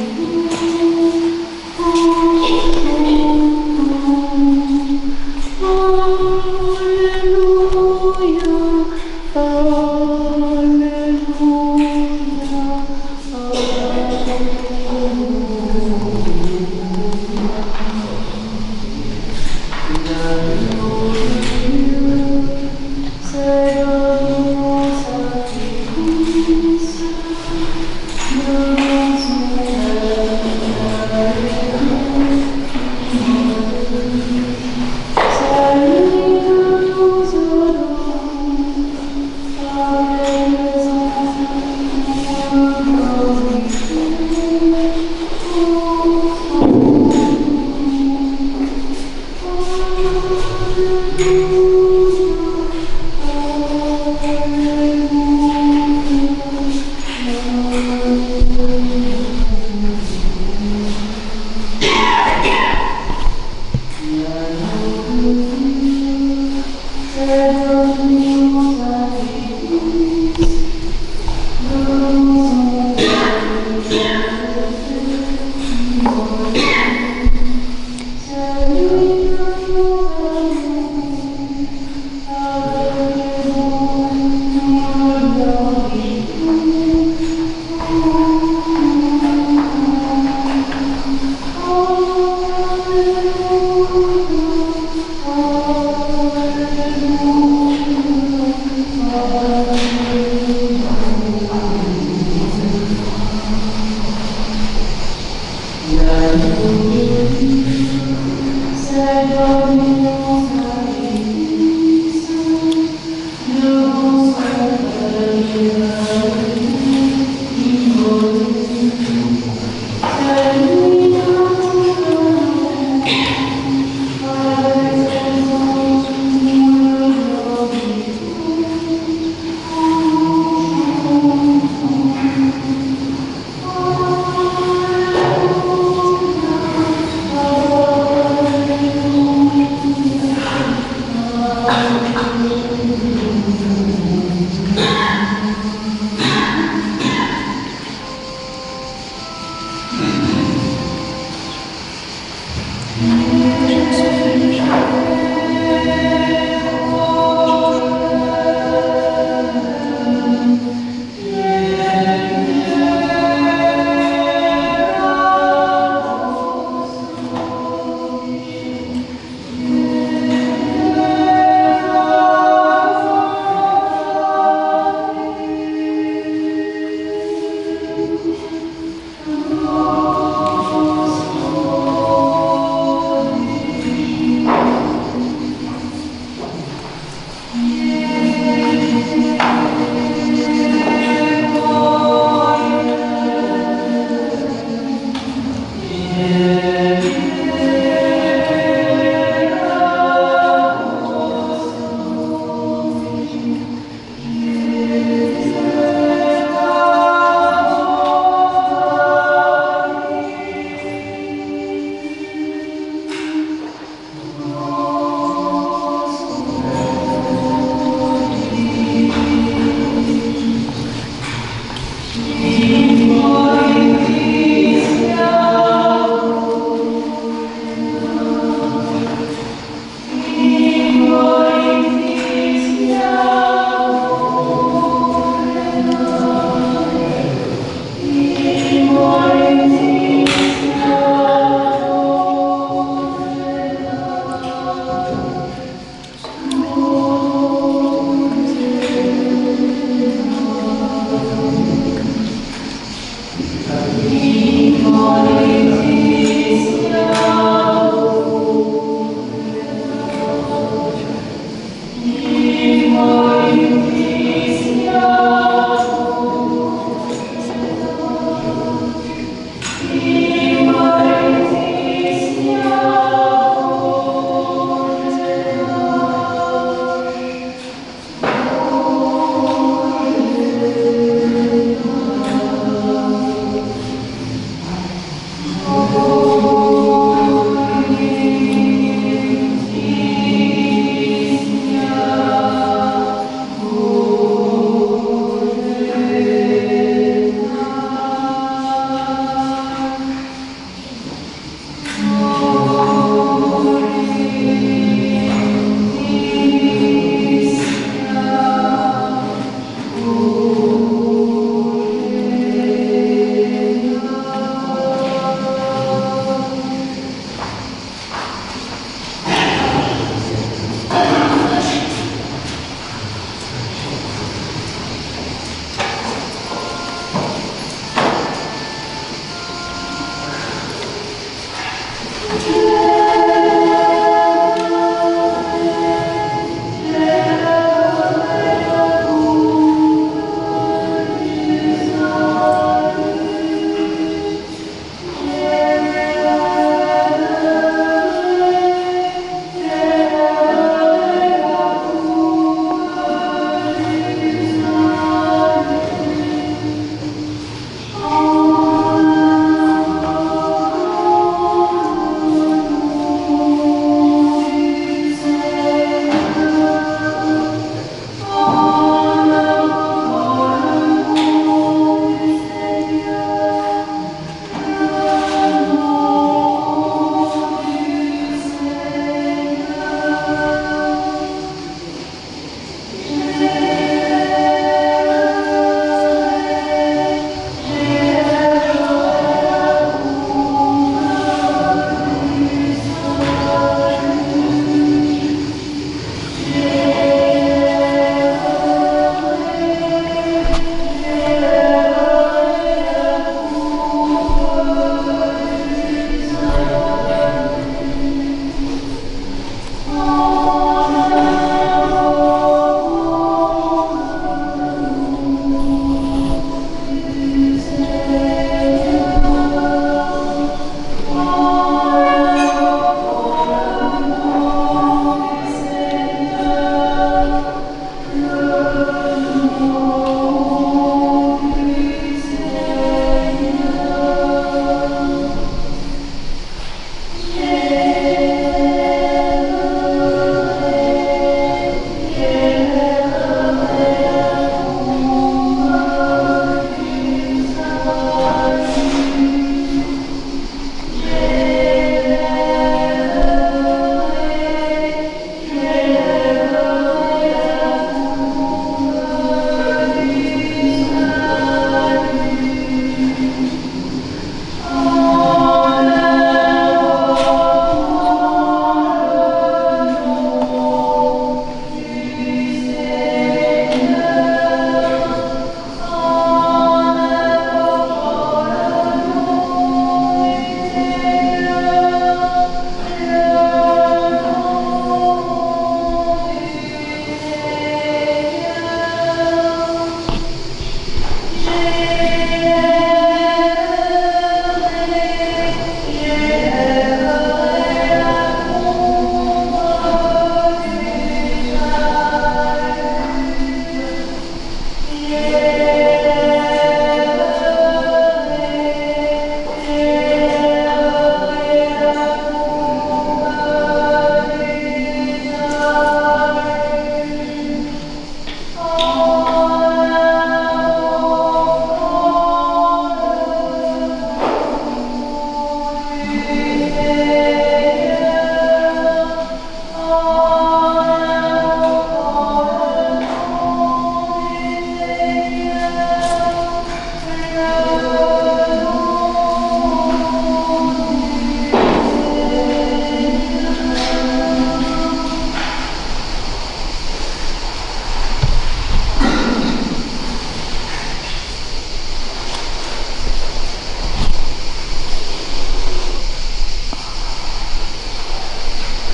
Oh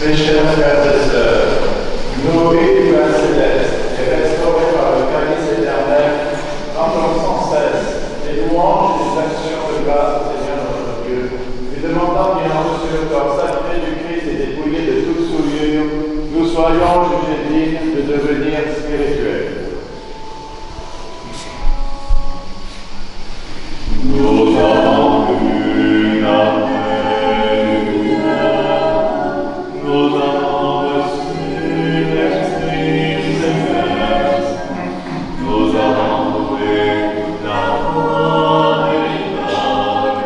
Très chers frères et sœurs, nourris du pain céleste et restaurés par le calice éternel, rendons sans cesse les louanges et les actions de grâce au Seigneur notre Dieu, lui demandant qu'il en reçu le corps sacré du Christ et dépouillé de toute souillure, nous soyons jugés dignes de devenir spirituels. Nous avons vu la nous avons reçu l'Esprit céleste, nous avons trouvé la foi véritable,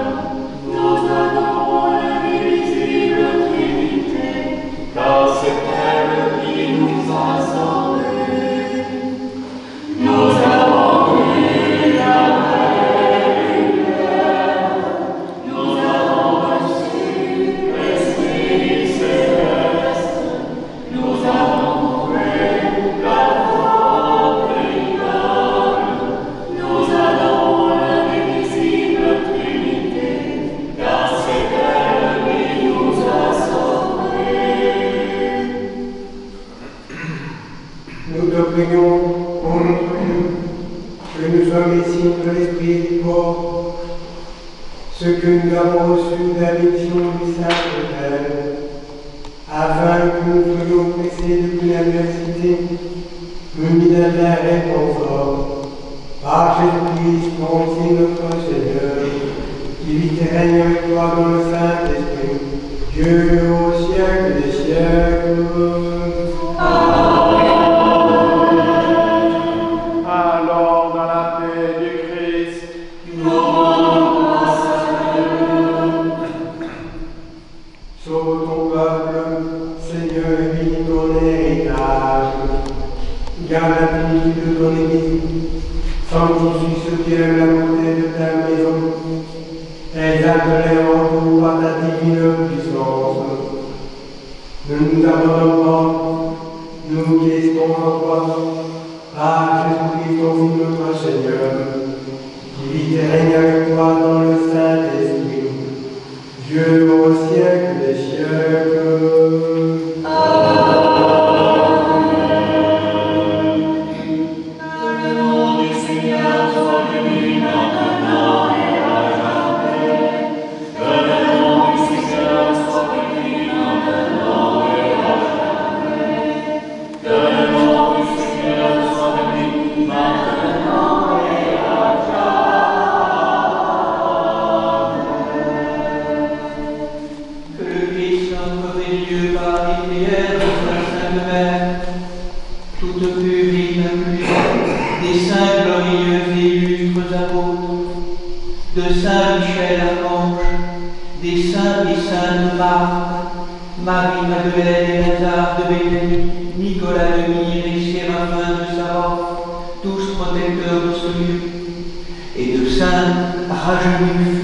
nous avons l'invisible Trinité, car c'est elle qui nous a sauvés. Nous avons vu la vraie lumière, nous avons reçu l'Esprit céleste, nous avons trouvé la foi véritable, nous avons l'invisible Trinité, car c'est elle qui nous a sauvés. Nous te prions pour notre Dieu, que nous sommes les signes de l'Esprit et du corps, ce que nous avons reçu de la bénédiction du Saint-Autel, afin que nous soyons pressés de toute adversité, munis d'intérêt et confort, par Jésus-Christ, ton Fils notre Seigneur, qui vit et règne avec toi dans le Saint-Esprit, Dieu au siècle des siècles. Alors, dans la paix du Christ, sauve ton peuple, Seigneur, et bénis ton héritage. Garde la plénitude de ton Église, sanctifie ceux qui aiment la beauté de ta maison. Exalte-les en tout par ta divine puissance. Ne nous abandonne pas, nous qui espérons en toi, par Jésus-Christ, ton Fils notre Seigneur, qui vit et règne avec toi dans le Saint-Esprit, Dieu au siècle des siècles. Que le Christ notre bélieu par les prières de sa Sainte Mère, toute pure et immaculée, des saints glorieux et illustres apôtres, de Saint Michel Archange, des saints et saintes Marthe, Marie-Madeleine et Lazare de Béthanie, Nicolas de Myre et Séraphin de Sarov, tous protecteurs de ce lieu, et de Sainte Ragemulle,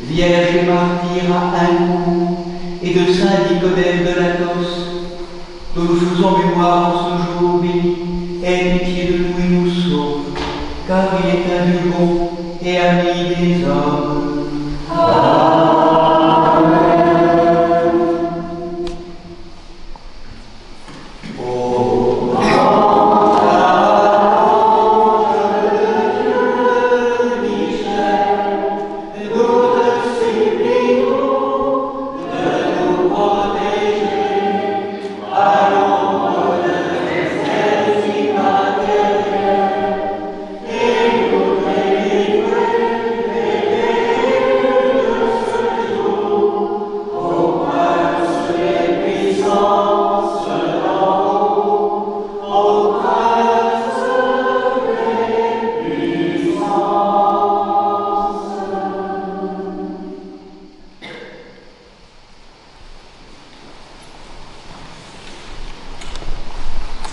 Vierge et martyre à Incourt, et de Saint Nicodème de Latos, que nous faisons mémoire en ce jour béni, aie pitié de nous et nous sauve, car il est un Dieu bon et ami des hommes.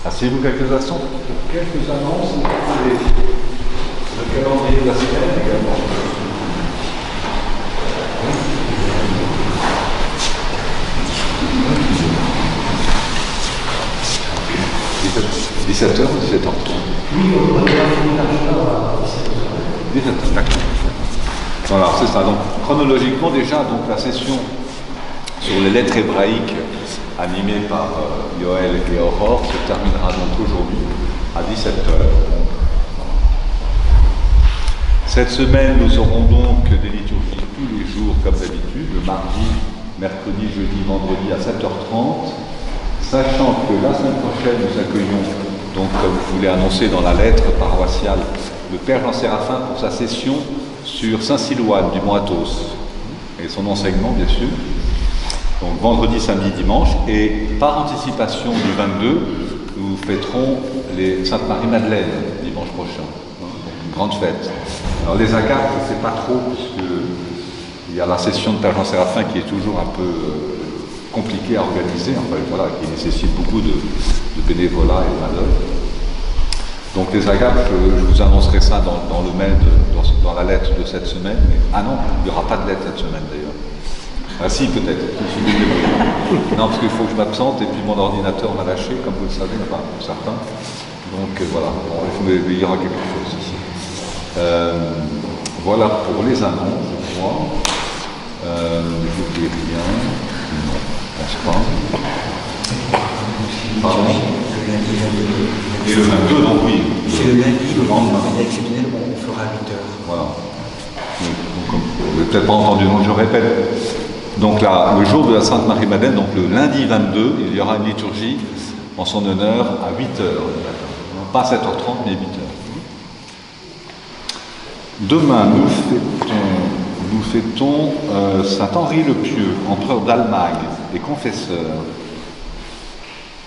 Asseyez-vous quelques instants. Quelques annonces. Le calendrier de la semaine également. 17h ou 17h? Oui, on va finir à 17h, d'accord. Voilà, c'est ça. Donc, chronologiquement, déjà, donc, la session sur les lettres hébraïques animé par Yoël et Aurore, se terminera donc aujourd'hui à 17h. Cette semaine, nous aurons donc des liturgies tous les jours comme d'habitude, le mardi, mercredi, jeudi, vendredi à 7h30, sachant que la semaine prochaine, nous accueillons, donc comme je vous l'ai annoncé dans la lettre paroissiale, le Père Jean Séraphin pour sa session sur Saint-Silouane du Mont-Athos et son enseignement, bien sûr. Donc vendredi, samedi, dimanche, et par anticipation du 22, nous fêterons les Sainte Marie-Madeleine dimanche prochain. Donc une grande fête. Alors les agapes, je ne sais pas trop, puisqu'il y a la session de Père Jean Séraphin qui est toujours un peu compliquée à organiser, enfin voilà, qui nécessite beaucoup de bénévolat et de main-d'œuvre. Donc les agapes, je vous annoncerai ça dans le mail, dans la lettre de cette semaine. Mais, ah non, il n'y aura pas de lettre cette semaine d'ailleurs. Ah si, peut-être. Non, parce qu'il faut que je m'absente et puis mon ordinateur m'a lâché, comme vous le savez, enfin, pour certains. Donc voilà, bon, il y aura quelque chose ici. Voilà pour les annonces, je crois. J'oublie rien. Non, je pense pas. Pardon. Et le 22, donc oui. C'est le lundi, le lendemain. Exceptionnel, on fera à 8h. Voilà. Donc, vous n'avez peut-être pas entendu, donc je répète. Donc là, le jour de la Sainte Marie-Madeleine, donc le lundi 22, il y aura une liturgie en son honneur à 8h. Pas 7h30, mais 8h. Demain, nous fêtons Saint Henri le Pieux, empereur d'Allemagne et confesseur,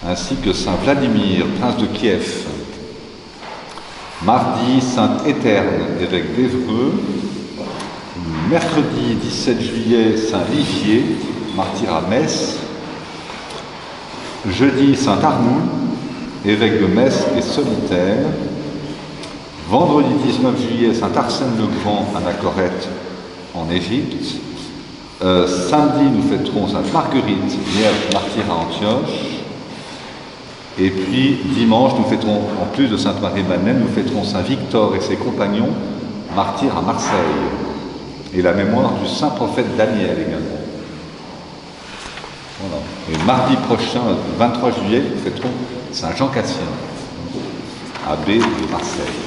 ainsi que Saint Vladimir, prince de Kiev. Mardi, Saint Éterne, évêque d'Évreux. Mercredi 17 juillet, Saint Livier, martyr à Metz. Jeudi, Saint Arnoul, évêque de Metz et solitaire. Vendredi 19 juillet, Saint Arsène le Grand, Anachorète, en Égypte. Samedi, nous fêterons Sainte Marguerite, vierge, martyr à Antioche. Et puis, dimanche, nous fêterons, en plus de Sainte Marie-Madeleine, nous fêterons Saint Victor et ses compagnons, martyrs à Marseille. Et la mémoire du saint prophète Daniel également. Voilà. Et mardi prochain, 23 juillet, nous fêterons Saint Jean Cassien, abbé de Marseille.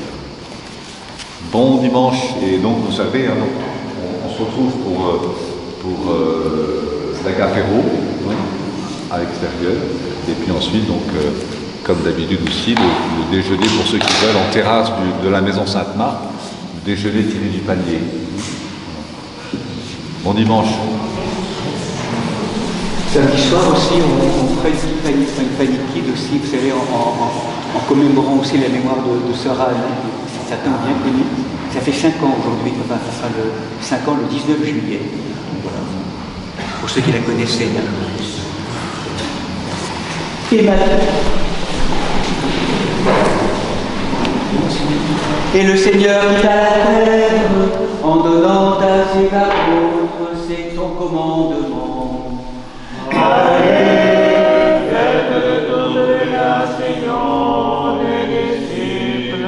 Bon dimanche, et donc vous savez, hein, on se retrouve pour l'agapéro à l'extérieur, et puis ensuite, donc, comme d'habitude aussi, le déjeuner pour ceux qui veulent en terrasse de la maison Sainte-Marthe, le déjeuner tiré du panier. Bon dimanche. Samedi soir aussi, on fera une paniquide aussi, vous savez, en commémorant aussi la mémoire de Sœur Anne, certains ont bien connu. Ça fait 5 ans aujourd'hui, enfin, ça sera 5 ans le 19 juillet. Voilà. Pour ceux qui la connaissaient. Et maintenant. Et le Seigneur dit à la terre, en donnant à ses apôtres, c'est ton commandement. Allez, faites de tous les enseignants des disciples.